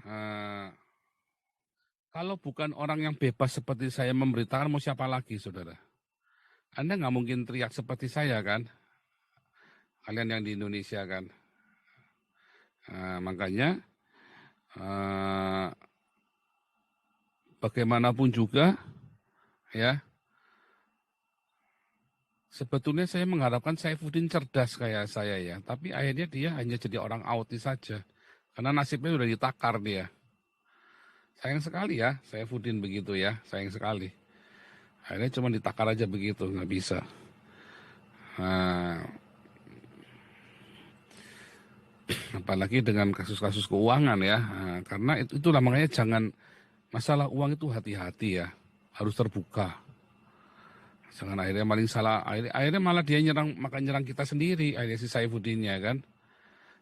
A: Kalau bukan orang yang bebas seperti saya memberitakan mau siapa lagi saudara? Anda nggak mungkin teriak seperti saya kan, kalian yang di Indonesia kan. Makanya bagaimanapun juga ya, sebetulnya saya mengharapkan Saifuddin cerdas kayak saya ya, tapi akhirnya dia hanya jadi orang autis saja, karena nasibnya sudah ditakar dia. Sayang sekali ya, Saifuddin begitu ya, sayang sekali. Akhirnya cuma ditakar aja begitu, nggak bisa. Apalagi dengan kasus-kasus keuangan ya, karena itulah makanya jangan, masalah uang itu hati-hati ya, harus terbuka. Jangan akhirnya maling salah, akhirnya malah dia nyerang kita sendiri, akhirnya si Saifuddinnya kan.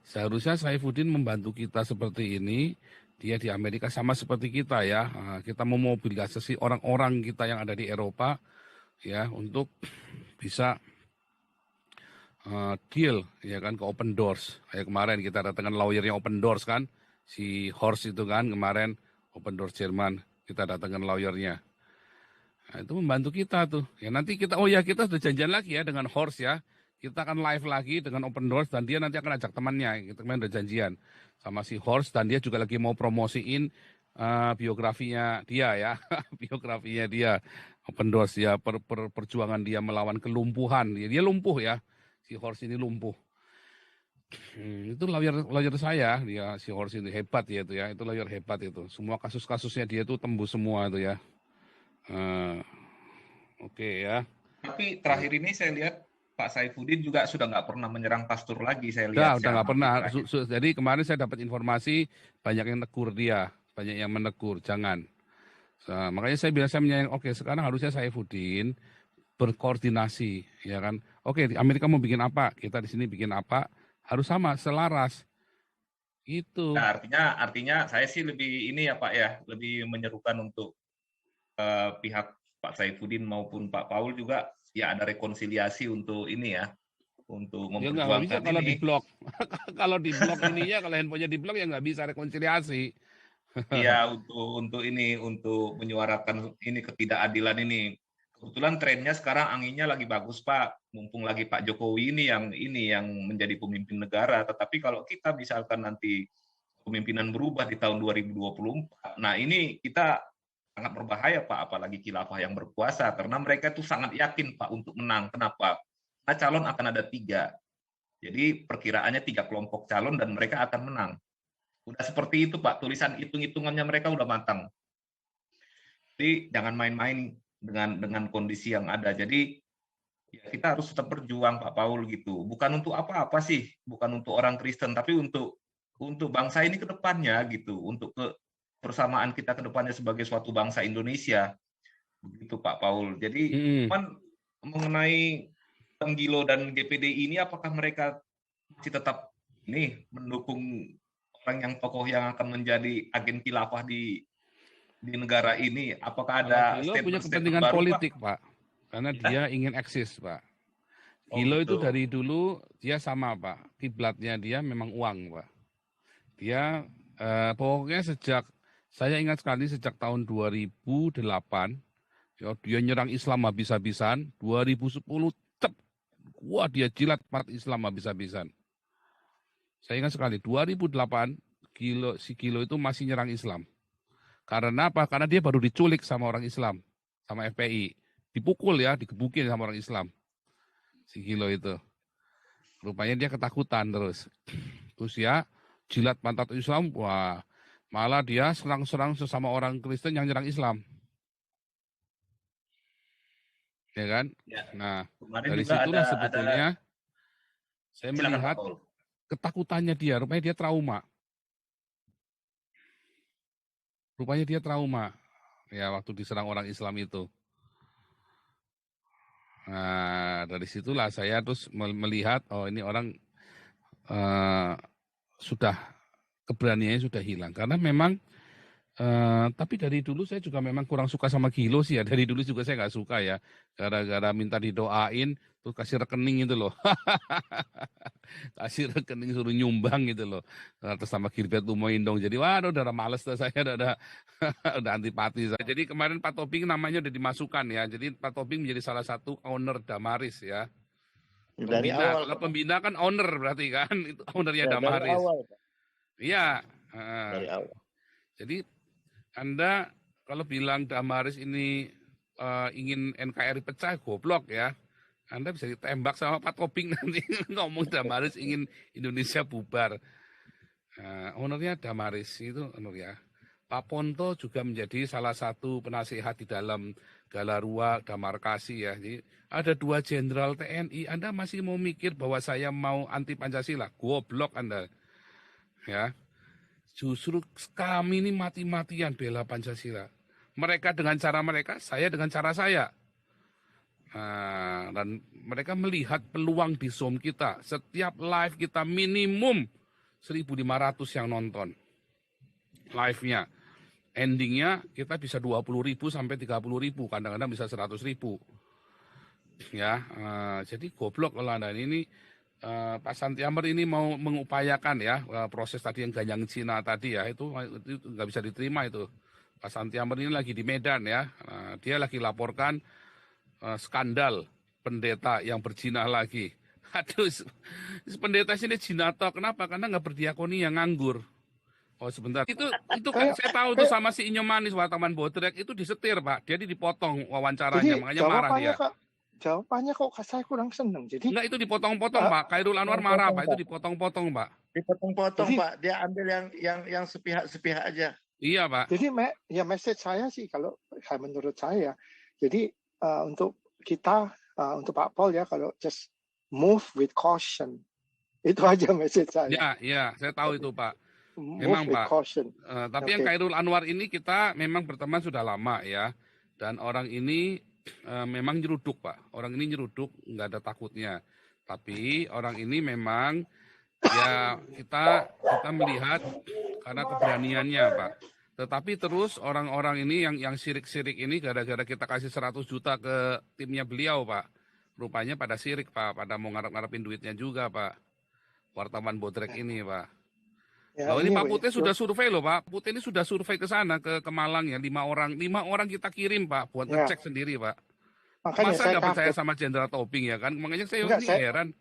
A: Seharusnya Saifuddin membantu kita seperti ini, dia di Amerika sama seperti kita ya. Kita memobilisasi orang-orang kita yang ada di Eropa ya untuk bisa deal ya kan ke Open Doors. Kayak kemarin kita datangkan lawyernya Open Doors kan, si Horst itu kan kemarin Open Doors Jerman, kita datangkan lawyernya. Nah, itu membantu kita tuh. Ya nanti kita kita sudah janjian lagi ya dengan Horst ya. Kita akan live lagi dengan Open Doors dan dia nanti akan ajak temannya. Kita kemarin udah janjian sama si Horst dan dia juga lagi mau promosiin biografinya dia ya, biografinya dia Open Doors ya, perjuangan dia melawan kelumpuhan. Dia lumpuh ya, si Horst ini lumpuh. Itu lawyer saya, dia si Horst ini hebat ya itu ya, itu lawyer hebat itu. Semua kasus-kasusnya dia itu tembus semua itu ya. Oke ya.
D: Tapi terakhir ini saya lihat Pak Saifuddin juga sudah nggak pernah menyerang pastor lagi, saya lihat.
A: Udah nggak pernah. Jadi kemarin saya dapat informasi banyak yang negur dia, banyak yang menegur, jangan. Makanya saya bilang saya menyayang, oke sekarang harusnya Saifuddin berkoordinasi, ya kan. Oke di Amerika mau bikin apa, kita di sini bikin apa, harus sama, selaras. Itu.
D: Nah, artinya saya sih lebih ini ya Pak ya, lebih menyerukan untuk pihak Pak Saifuddin maupun Pak Paul juga ya ada rekonsiliasi untuk ini ya, untuk memperjuangkan
A: bisa kalau di blok. Kalau di blok ininya, kalau handphonenya di blok ya nggak bisa rekonsiliasi.
D: Iya untuk ini, untuk menyuarakan ini ketidakadilan ini. Kebetulan trennya sekarang anginnya lagi bagus Pak, mumpung lagi Pak Jokowi ini yang menjadi pemimpin negara. Tetapi kalau kita misalkan nanti kepemimpinan berubah di tahun 2024, nah ini kita sangat berbahaya Pak, apalagi khilafah yang berkuasa, karena mereka itu sangat yakin Pak untuk menang. Kenapa? Karena calon akan ada 3. Jadi perkiraannya 3 kelompok calon dan mereka akan menang. Udah seperti itu Pak, tulisan hitung-hitungannya mereka udah matang. Jadi jangan main-main dengan kondisi yang ada. Jadi ya kita harus tetap berjuang Pak Paul gitu. Bukan untuk apa-apa sih, bukan untuk orang Kristen, tapi untuk bangsa ini ke depannya gitu, untuk persamaan kita ke depannya sebagai suatu bangsa Indonesia. Begitu Pak Paul. Jadi mengenai Gilo dan GPDI ini, apakah mereka masih tetap ini mendukung orang yang tokoh yang akan menjadi agen khilafah di negara ini? Apakah ada
A: Gilo punya kepentingan baru, politik Pak? Karena dia ingin eksis Pak. Gilo itu dari dulu dia sama Pak, kiblatnya dia memang uang Pak. Dia pokoknya saya ingat sekali sejak tahun 2008, ya, dia nyerang Islam habis-habisan. 2010, wah dia jilat umat Islam habis-habisan. Saya ingat sekali, 2008, si Gilo itu masih nyerang Islam. Karena apa? Karena dia baru diculik sama orang Islam, sama FPI. Dipukul ya, digebukin sama orang Islam. Si Gilo itu. Rupanya dia ketakutan terus. Terus ya, jilat pantat Islam, wah. Malah dia serang-serang sesama orang Kristen yang nyerang Islam. Ya kan?
D: Ya.
A: Nah,
D: kemarin
A: dari situlah sebetulnya saya
D: Silakan,
A: melihat ketakutannya dia. Rupanya dia trauma. Ya, waktu diserang orang Islam itu. Nah, dari situlah saya terus melihat, oh ini orang sudah keberaniannya sudah hilang. Karena memang Tapi dari dulu saya juga memang kurang suka sama Gilo sih ya. Dari dulu juga saya nggak suka ya. Gara-gara minta didoain, terus kasih rekening itu loh. Kasih rekening suruh nyumbang gitu loh. Atas sama Gilbert Lumoindong. Jadi waduh udah males dah saya. Udah, udah antipati saya. Jadi kemarin Pak Tobing namanya udah dimasukkan ya. Jadi Pak Tobing menjadi salah satu owner Damaris ya.
F: Dari
A: Pembina.
F: awal,
A: Kalau
F: Pak.
A: pembina kan owner berarti kan. Itu ownernya
F: Ya, dari
A: Damaris.
F: awal, Pak.
A: Iya.
F: Dari awal.
A: Jadi Anda kalau bilang Damaris ini ingin NKRI pecah, goblok ya. Anda bisa ditembak sama Pak Tobing nanti ngomong Damaris ingin Indonesia bubar. Ownernya Damaris itu owner ya. Pak Ponto juga menjadi salah satu penasihat di dalam Galarua Damarkasi ya. Jadi ada 2 jenderal TNI. Anda masih mau mikir bahwa saya mau anti Pancasila? Goblok Anda. Ya. Justru kami ini mati-matian bela Pancasila. Mereka dengan cara mereka, saya dengan cara saya. Dan mereka melihat peluang di Zoom kita. Setiap live kita minimum 1.500 yang nonton. Live-nya. Endingnya kita bisa 20.000 sampai 30.000. Kadang-kadang bisa 100.000. Ya, jadi goblok kalau Anda ini. Pak Santiamer ini mau mengupayakan ya proses tadi yang ganyang Cina tadi ya itu nggak bisa diterima itu. Pak Santiamer ini lagi di Medan ya, dia lagi laporkan skandal pendeta yang berzina lagi. Aduh, pendeta sini jinato kenapa? Karena nggak berdiakoni yang nganggur. Oh sebentar, itu kan saya tahu tuh sama si Inyo Manis wartawan Bodrek itu disetir Pak, jadi dipotong wawancaranya, makanya marah dia.
G: Jawabannya kok saya kurang seneng. Jadi
A: enggak itu dipotong-potong Pak. Khairul Anwar marah Pak, itu dipotong-potong Pak.
F: Dipotong-potong Pak, dia ambil yang sepihak aja.
A: Iya Pak.
G: Jadi message saya sih kalau menurut saya, jadi untuk kita untuk Pak Paul ya kalau just move with caution itu aja message saya.
A: Ya, saya tahu itu Pak.
G: Memang Pak. Caution.
A: Tapi yang Khairul Anwar ini kita memang berteman sudah lama ya, dan orang ini memang nyeruduk Pak. Orang ini nyeruduk, nggak ada takutnya. Tapi orang ini memang ya kita melihat karena keberaniannya Pak. Tetapi terus orang-orang ini yang sirik-sirik ini gara-gara kita kasih 100 juta ke timnya beliau Pak. Rupanya pada sirik Pak, pada mau ngarep-ngarepin duitnya juga Pak. Wartawan Bodrek ini Pak. Ya, ini Pak Putih sudah survei loh Pak. Putih ini sudah survei ke sana ke Malang ya, 5 orang kita kirim Pak buat ngecek sendiri Pak. Makanya masa nggak percaya sama Jenderal Tobing ya kan? Makanya saya heran.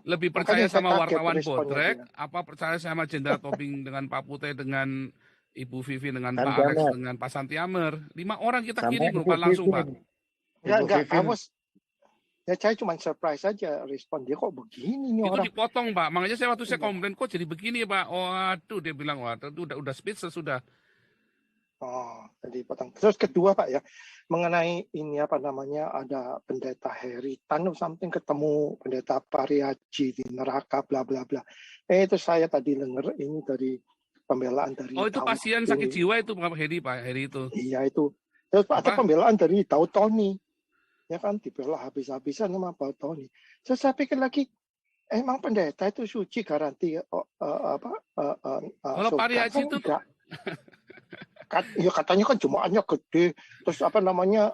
A: Lebih percaya sama wartawan Bodrek, apa percaya sama Jenderal Tobing dengan Pak Putih, dengan Ibu Vivi, dengan Pak Alex, dengan Pak Santiamer. 5 orang kita kirim bukan langsung Pak.
G: Enggak, ya saya cuma surprise saja respon dia kok begini nih orang.
A: Itu dipotong Pak, makanya saya waktu saya komplain kok jadi begini Pak. Waduh dia bilang waduh udah speechless sudah.
G: Oh, jadi potong. Terus kedua Pak ya, mengenai ini apa namanya ada pendeta Heritan something ketemu pendeta Pariaji di neraka bla bla bla. Itu saya tadi dengar ini dari pembelaan dari.
A: Oh itu pasien sakit jiwa itu Pak Heri itu.
G: Iya itu. Terus ada pembelaan dari Daud Tony. Ya kan dibela habis-habisan sama Pak Tony. Terus saya pikir lagi, emang pendeta itu suci garansi
A: kalau Pariaji itu
G: enggak. Ya katanya kan jemaahnya gede, terus apa namanya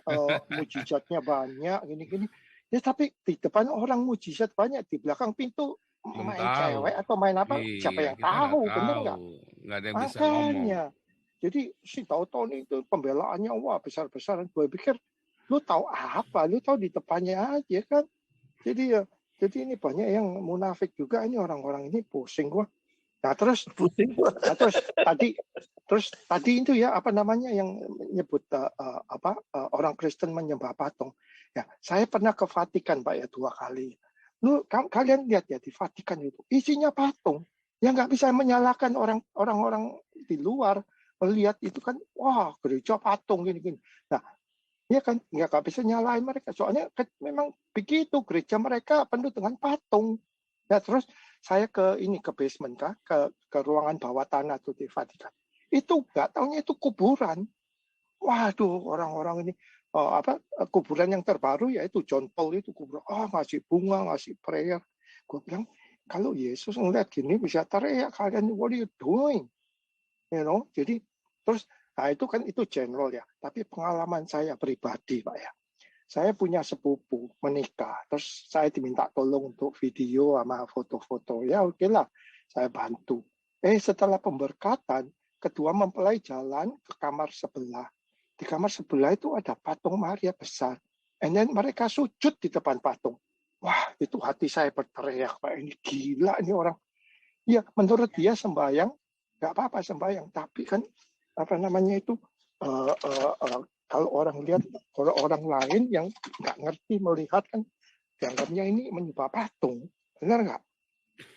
G: mujizatnya banyak, gini-gini. Ya tapi di depan orang mujizat banyak, di belakang pintu main cewek atau main apa? Siapa yang tahu, bener nggak?
A: Nggak ada yang bisa ngomong.
G: Jadi si Daud Tony itu pembelaannya wah besar-besaran. Gue pikir lu tahu apa? Lu tahu di depannya aja kan. Jadi ini banyak yang munafik juga ini orang-orang ini pusing gua. Nah terus tadi itu ya apa namanya yang nyebut orang Kristen menyembah patung. Ya saya pernah ke Vatikan Pak ya 2 kali. Lu kalian lihat ya di Vatikan itu isinya patung. Ya nggak bisa menyalahkan orang-orang di luar melihat itu kan wah gereja patung gini-gini. Nah ya kan nggak bisa nyalain mereka soalnya memang begitu gereja mereka penuh dengan patung. Nah terus saya ke basement ke ruangan bawah tanah tuh di Vatikan itu nggak taunya itu kuburan. Waduh orang-orang ini kuburan yang terbaru yaitu John Paul itu kuburan ngasih bunga ngasih prayer. Gue bilang kalau Yesus ngeliat gini bisa teriak kalian what are you doing, you know? Jadi Terus, nah itu general ya. Tapi pengalaman saya pribadi, Pak ya. Saya punya sepupu menikah, terus saya diminta tolong untuk video sama foto-foto. Ya oke lah, saya bantu. Setelah pemberkatan, kedua mempelai jalan ke kamar sebelah. Di kamar sebelah itu ada patung Maria besar. And then mereka sujud di depan patung. Wah, itu hati saya berteriak, Pak. Ini gila ini orang. Ya, menurut dia sembahyang, nggak apa-apa sembahyang. Tapi kan, apa namanya itu, kalau orang lihat, kalau orang lain yang nggak ngerti melihat kan, dianggapnya ini menyembah patung. Benar nggak?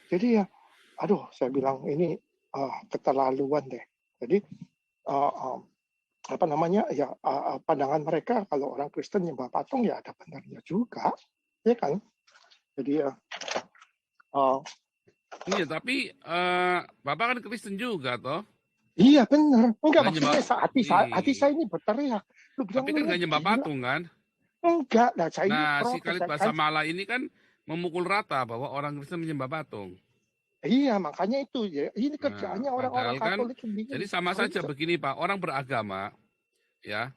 G: Jadi ya, aduh, saya bilang ini keterlaluan deh. Jadi, apa namanya, ya pandangan mereka kalau orang Kristen nyembah patung ya ada benarnya juga. Ya kan? Jadi ya,
A: Iya, tapi Bapak kan Kristen juga, toh?
G: iya benar. Enggak,
A: Nggak
G: maksudnya
A: nyembah,
G: hati saya ini berteriak. Lu bilang,
A: tapi kan
G: lu
A: nggak nyembah
G: gila.
A: patung kan?
G: Enggak, nah saya ini
A: Nah, si
G: protes.
A: Khalid Basamala ini kan memukul rata bahwa orang Kristen menyembah patung.
G: Iya, makanya itu ya. Ini
A: Nah,
G: kerjaannya orang-orang
A: padahal kan,
G: Katolik sendiri.
A: jadi sama saja begini Pak, orang beragama, ya,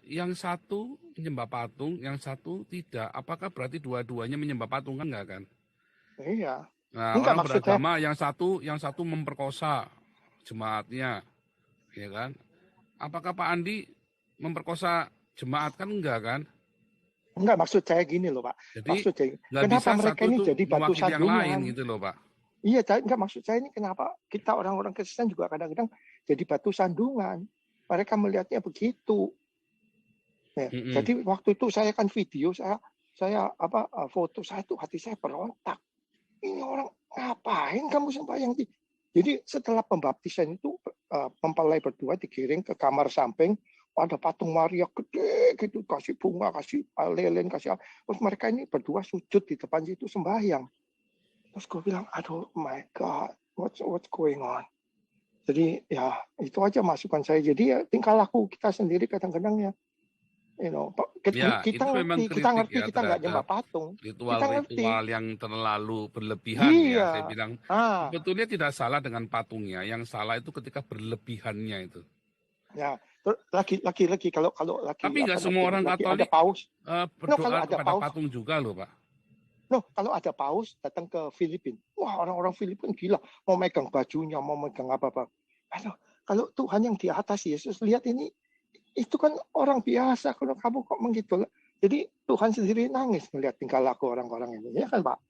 A: yang satu menyembah patung, yang satu tidak. Apakah berarti dua-duanya menyembah patung kan enggak kan?
G: Iya.
A: Nah,
G: Enggak,
A: orang
G: maksudnya,
A: beragama yang satu memperkosa jemaatnya, ya kan? Apakah Pak Andi memperkosa jemaat kan enggak kan?
G: enggak, maksud saya gini loh, Pak.
A: Jadi
G: Maksud saya,
A: nggak
G: kenapa
A: bisa
G: mereka
A: satu
G: ini
A: tuh
G: jadi batu
A: mewakili yang lain
G: sandungan?
A: gitu loh Pak.
G: Iya, enggak, maksud saya ini kenapa kita orang-orang Kristen juga kadang-kadang jadi batu sandungan. Mereka melihatnya begitu. Ya, jadi waktu itu saya kan video, saya foto saya tuh hati saya berontak. Ini orang ngapain kamu sembahyang di? Jadi setelah pembaptisan itu mempelai berdua digiring ke kamar samping, ada patung Maria gede gitu, kasih bunga, kasih lilin, kasih apa. Terus mereka ini berdua sujud di depan situ sembahyang. Terus gue bilang, aduh my God, what's going on? Jadi ya itu aja masukan saya. Jadi ya tingkah laku kita sendiri kadang-kadang ya,
A: Ya, itu memang
G: kita ngerti
A: kritik ya
G: kita nggak nyembah
A: terhadap
G: patung.
A: ritual-ritual yang terlalu berlebihan ya.
G: Iya.
A: Saya bilang
G: Ah,
A: sebetulnya tidak salah dengan patungnya, yang salah itu ketika berlebihannya itu.
G: ya. Terus lagi kalau lagi
A: Tapi nggak
G: apa,
A: semua orang
G: lagi ada
A: Katolik
G: paus.
A: berdoa
G: kalau ada
A: kepada
G: paus,
A: patung juga loh Pak.
G: kalau ada paus datang ke Filipina, wah orang-orang Filipina gila, mau megang bajunya, mau megang apa-apa. Kalau Tuhan yang di atas Yesus lihat ini, itu kan orang biasa. Kalau kamu kok begitu, jadi Tuhan sendiri nangis melihat tingkah laku orang-orang ini, ya kan Pak?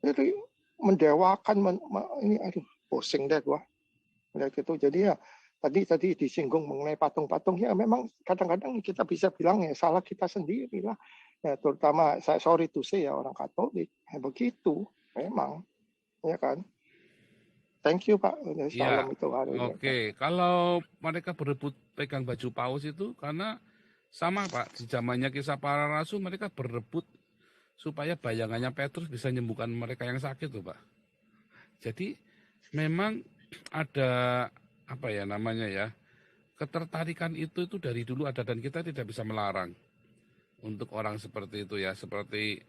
G: Jadi mendewakan, ini aduh pusing deh gua melihat itu. Jadi ya tadi disinggung mengenai patung-patung, ya memang kadang-kadang kita bisa bilang ya salah kita sendiri lah. Ya, terutama saya sorry to say ya orang Katolik ya begitu memang, ya kan. Thank you Pak.
A: Ya,
G: Salam itu hari ini.
A: oke. Kalau mereka berebut pegang baju paus itu karena sama Pak, di zamannya Kisah Para Rasul mereka berebut supaya bayangannya Petrus bisa menyembuhkan mereka yang sakit tuh Pak. Jadi memang ada apa ya namanya ya, ketertarikan itu dari dulu ada dan kita tidak bisa melarang untuk orang seperti itu ya, seperti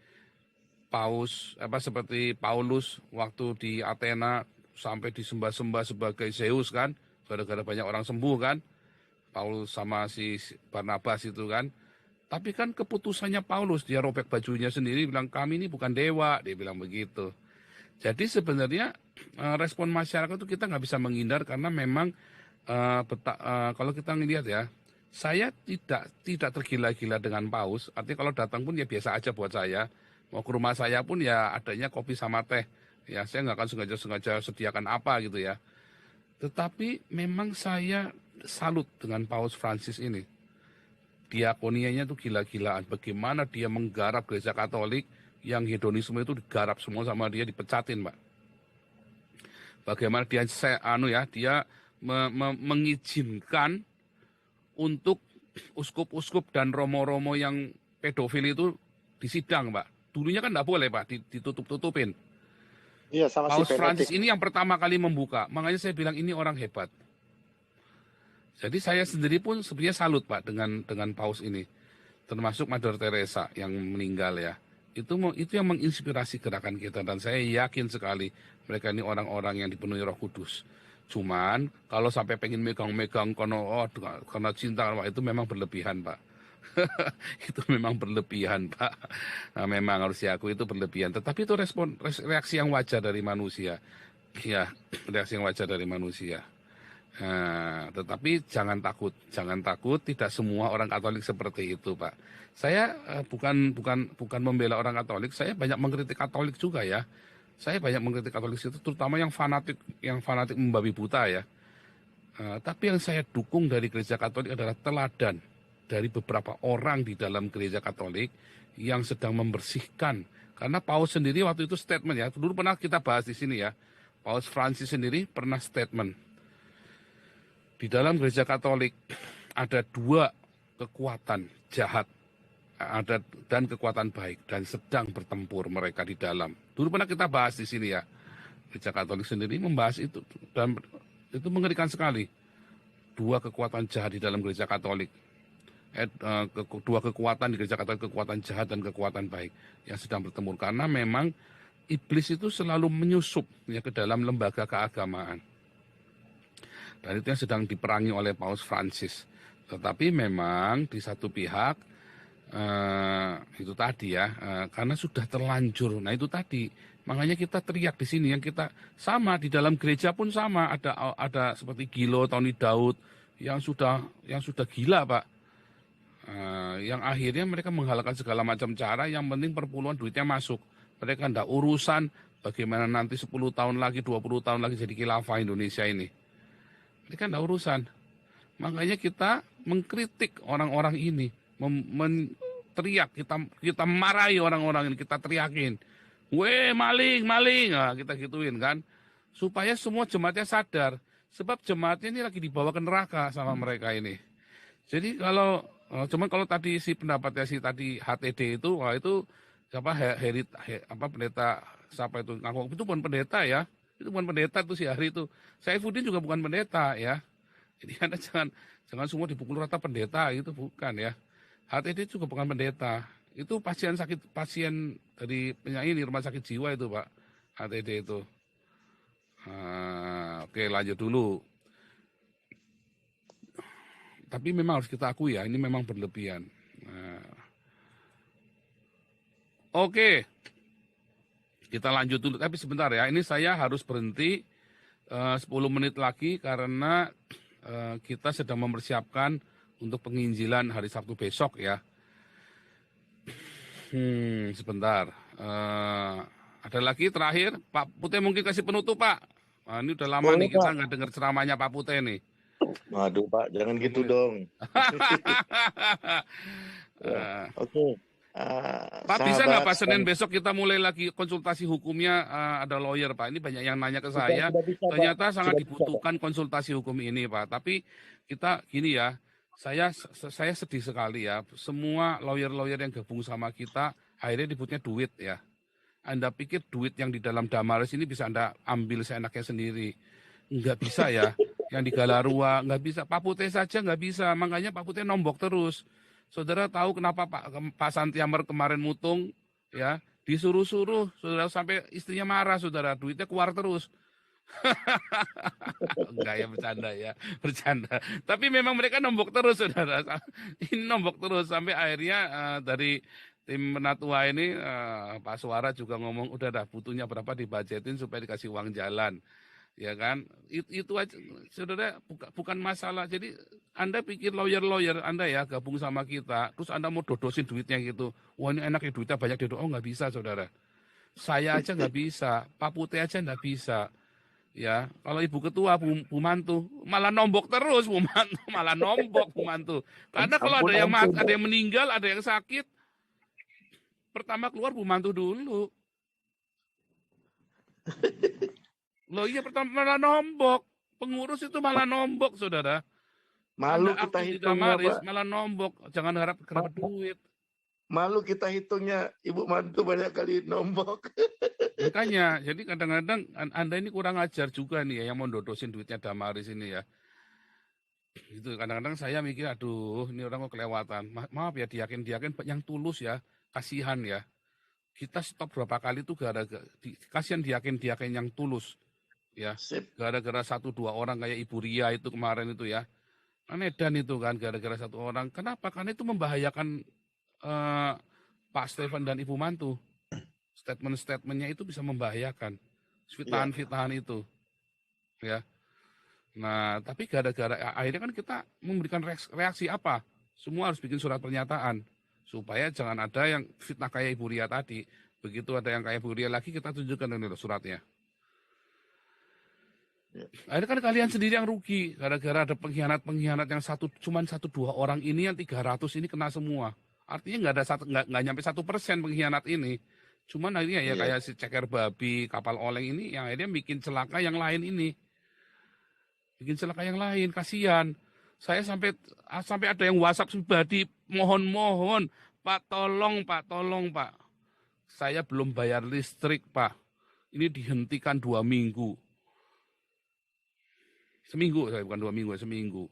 A: seperti Paulus waktu di Athena sampai disembah-sembah sebagai Zeus kan, gara-gara banyak orang sembuh kan, Paulus sama si Barnabas itu kan. Tapi kan keputusannya Paulus, dia robek bajunya sendiri, bilang kami ini bukan dewa, dia bilang begitu. Jadi sebenarnya respon masyarakat itu kita nggak bisa menghindar karena memang kalau kita ngelihat ya, saya tidak tergila-gila dengan paus. Artinya kalau datang pun ya biasa aja buat saya. Mau ke rumah saya pun ya adanya kopi sama teh. Ya saya nggak akan sengaja sediakan apa gitu ya. Tetapi memang saya salut dengan Paus Francis ini. Diakonianya itu gila-gilaan. Bagaimana dia menggarap gereja Katolik yang hedonisme itu digarap semua sama dia, dipecatin Pak. Bagaimana dia mengizinkan untuk uskup-uskup dan romo-romo yang pedofil itu disidang Pak. Dulunya kan nggak boleh Pak, ditutup-tutupin.
G: Iya, sama
A: Paus
G: si
A: Francis
G: Benedict.
A: ini yang pertama kali membuka. Makanya saya bilang ini orang hebat. Jadi saya sendiri pun sebenarnya salut Pak dengan Paus ini. Termasuk Mother Teresa yang meninggal ya. Itu yang menginspirasi gerakan kita. Dan saya yakin sekali mereka ini orang-orang yang dipenuhi Roh Kudus. Cuman kalau sampai pengen megang-megang karena cinta, wah, itu memang berlebihan, Pak. Itu memang berlebihan, Pak. Nah, memang harus diakui itu berlebihan. Tetapi itu reaksi yang wajar dari manusia. Ya, reaksi yang wajar dari manusia. Nah, tetapi jangan takut. Tidak semua orang Katolik seperti itu, Pak. Saya bukan membela orang Katolik. Saya banyak mengkritik Katolik juga ya. Saya banyak mengkritik Katolik itu, terutama yang fanatik membabi buta ya. Tapi yang saya dukung dari gereja Katolik adalah teladan dari beberapa orang di dalam gereja Katolik yang sedang membersihkan. Karena Paus sendiri waktu itu statement ya, dulu pernah kita bahas di sini ya. Paus Francis sendiri pernah statement. Di dalam gereja Katolik ada dua kekuatan jahat dan kekuatan baik dan sedang bertempur mereka di dalam. Dulu pernah kita bahas di sini ya. Gereja Katolik sendiri membahas itu dan itu mengerikan sekali. Dua kekuatan jahat di dalam gereja Katolik. Dua kekuatan di gereja Katolik, kekuatan jahat dan kekuatan baik yang sedang bertempur, karena memang iblis itu selalu menyusup ya ke dalam lembaga keagamaan, dan itu yang sedang diperangi oleh Paus Francis. Tetapi memang di satu pihak itu tadi ya, karena sudah terlanjur. Nah itu tadi, makanya kita teriak di sini, yang kita sama di dalam gereja pun sama, ada seperti Gilo, Tony Daud yang sudah gila, Pak. Yang akhirnya mereka menghalalkan segala macam cara, yang penting perpuluhan duitnya masuk. Mereka tidak urusan bagaimana nanti 10 tahun lagi, 20 tahun lagi jadi khilafah Indonesia ini. Mereka tidak urusan. Makanya kita mengkritik orang-orang ini, teriak, kita marahi orang-orang ini, kita teriakin. Weh, maling. Nah, kita gituin kan. Supaya semua jemaatnya sadar. Sebab jemaatnya ini lagi dibawa ke neraka sama mereka ini. Jadi cuman kalau tadi si pendapatnya si tadi HTD itu, wah itu siapa pendeta siapa itu ngaku itu bukan pendeta ya, itu bukan pendeta tuh si hari itu. Saifuddin juga bukan pendeta ya. Jadi Anda jangan semua dipukul rata pendeta, itu bukan ya. HTD juga bukan pendeta, itu pasien dari penyanyi di rumah sakit jiwa itu Pak, HTD itu. Oke, lanjut dulu. Tapi memang harus kita akui ya, ini memang berlebihan. Oke, kita lanjut dulu. Tapi sebentar ya, ini saya harus berhenti 10 menit lagi karena kita sedang mempersiapkan untuk penginjilan hari Sabtu besok ya. Sebentar. Ada lagi terakhir, Pak Putih mungkin kasih penutup Pak. Ini udah lama nih kita nggak dengar ceramahnya Pak Putih nih.
F: Waduh Pak, jangan gitu dong. Oke.
A: Pak, bisa nggak Pak Senin besok kita mulai lagi konsultasi hukumnya, ada lawyer Pak. Ini banyak yang nanya ke saya. Ternyata sangat dibutuhkan konsultasi hukum ini Pak. Tapi kita gini ya, saya sedih sekali ya. Semua lawyer-lawyer yang gabung sama kita akhirnya dibutuhnya duit ya. Anda pikir duit yang di dalam Damaris ini bisa Anda ambil seenaknya sendiri? Nggak bisa ya. Yang di Galarua nggak bisa. Pak Putih saja nggak bisa. Makanya Pak Putih nombok terus. Saudara tahu kenapa Pak Santiamer kemarin mutung ya, disuruh-suruh, saudara, sampai istrinya marah, saudara, duitnya keluar terus. Enggak ya, bercanda. Tapi memang mereka nombok terus, saudara. Ini nombok terus sampai akhirnya dari tim Penatua ini Pak Suara juga ngomong udah butuhnya berapa dibajetin supaya dikasih uang jalan. Ya kan, itu aja, saudara, bukan masalah. Jadi Anda pikir lawyer Anda ya gabung sama kita, terus Anda mau dodosin duitnya gitu, wah ini enak ya duitnya banyak didodok. Oh nggak bisa saudara, saya aja nggak bisa, Pak Putih aja nggak bisa. Ya, kalau Ibu Ketua, Bu Mantu, malah nombok terus, Bu Mantu, malah nombok Bu Mantu. Karena kalau ada yang meninggal, ada yang sakit, pertama keluar Bu Mantu dulu. Loh iya, pertama malah nombok. Pengurus itu malah nombok, saudara.
F: Malu kita hitungnya, Pak.
A: Malah nombok. Jangan harap duit.
F: Malu kita hitungnya, Ibu Mantu banyak kali nombok.
A: Makanya, jadi kadang-kadang Anda ini kurang ajar juga nih ya, yang mau dodosin duitnya Damaris ini ya. Itu kadang-kadang saya mikir, aduh, ini orang kok kelewatan. Maaf ya, diyakin yang tulus ya, kasihan ya. Kita stop berapa kali itu gara-gara kasihan diyakin yang tulus. Ya,
F: Sip.
A: gara-gara 1-2 orang kayak Ibu Ria itu kemarin itu ya, kan edan itu kan gara-gara 1 orang. Kenapa? Karena itu membahayakan Pak Stefan dan Ibu Mantu. Statement-statementnya itu bisa membahayakan. Fitahan-fitahan itu, ya. Nah, tapi gara-gara akhirnya kan kita memberikan reaksi apa? Semua harus bikin surat pernyataan supaya jangan ada yang fitnah kayak Ibu Ria tadi. Begitu ada yang kayak Ibu Ria lagi, kita tunjukkan ini loh suratnya. Akhirnya kan kalian sendiri yang rugi gara-gara ada pengkhianat-pengkhianat yang cuman 1-2 orang ini, yang 300 ini kena semua. Artinya nggak nyampe 1% pengkhianat ini. Cuman akhirnya ya kayak si ceker babi, kapal oleng ini yang akhirnya bikin celaka yang lain ini. Bikin celaka yang lain, kasihan. Saya sampai ada yang WhatsApp pribadi, mohon, Pak, tolong Pak. Saya belum bayar listrik, Pak. Ini dihentikan 2 minggu. Seminggu, saya bukan 2 minggu, seminggu.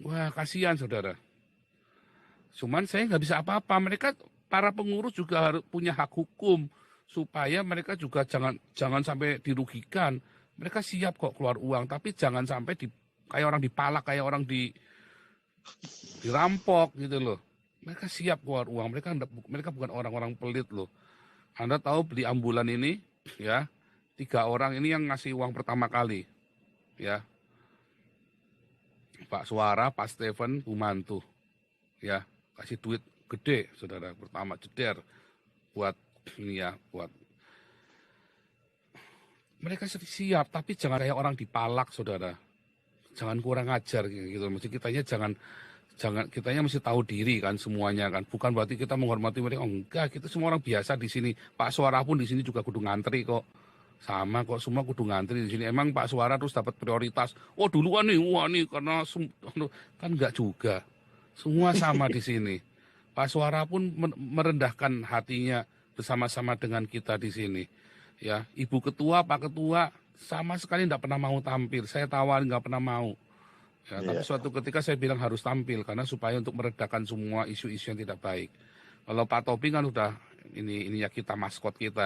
A: Wah, kasihan saudara. Cuman saya nggak bisa apa-apa. Mereka, para pengurus juga harus punya hak hukum. Supaya mereka juga jangan sampai dirugikan. Mereka siap kok keluar uang, tapi jangan sampai kayak orang dipalak, kayak orang dirampok gitu loh. Mereka siap keluar uang, mereka bukan orang-orang pelit loh. Anda tahu beli ambulan ini, ya, 3 orang ini yang ngasih uang pertama kali, ya. Pak Suara, Pak Stefan, Bu Mantu, ya, kasih duit gede, saudara, pertama jeder buat ini ya, buat mereka siap, tapi jangan kayak orang dipalak, saudara. Jangan kurang ajar gitu. Mesti kitanya mesti tahu diri kan semuanya kan. Bukan berarti kita menghormati mereka. Oh, enggak, kita semua orang biasa di sini. Pak Suara pun di sini juga kudu ngantri kok. Sama kok, semua kudu ngantri di sini. Emang Pak Suara terus dapat prioritas. Oh, duluan nih, wah nih karena kan enggak juga. Semua sama di sini. Pak Suara pun merendahkan hatinya bersama-sama dengan kita di sini. Ya, Ibu Ketua, Pak Ketua sama sekali tidak pernah mau tampil. Saya tawarin nggak pernah mau. Ya, tapi suatu ketika saya bilang harus tampil karena supaya untuk meredakan semua isu-isu yang tidak baik. Kalau Pak Topi kan udah ini ya kita maskot kita.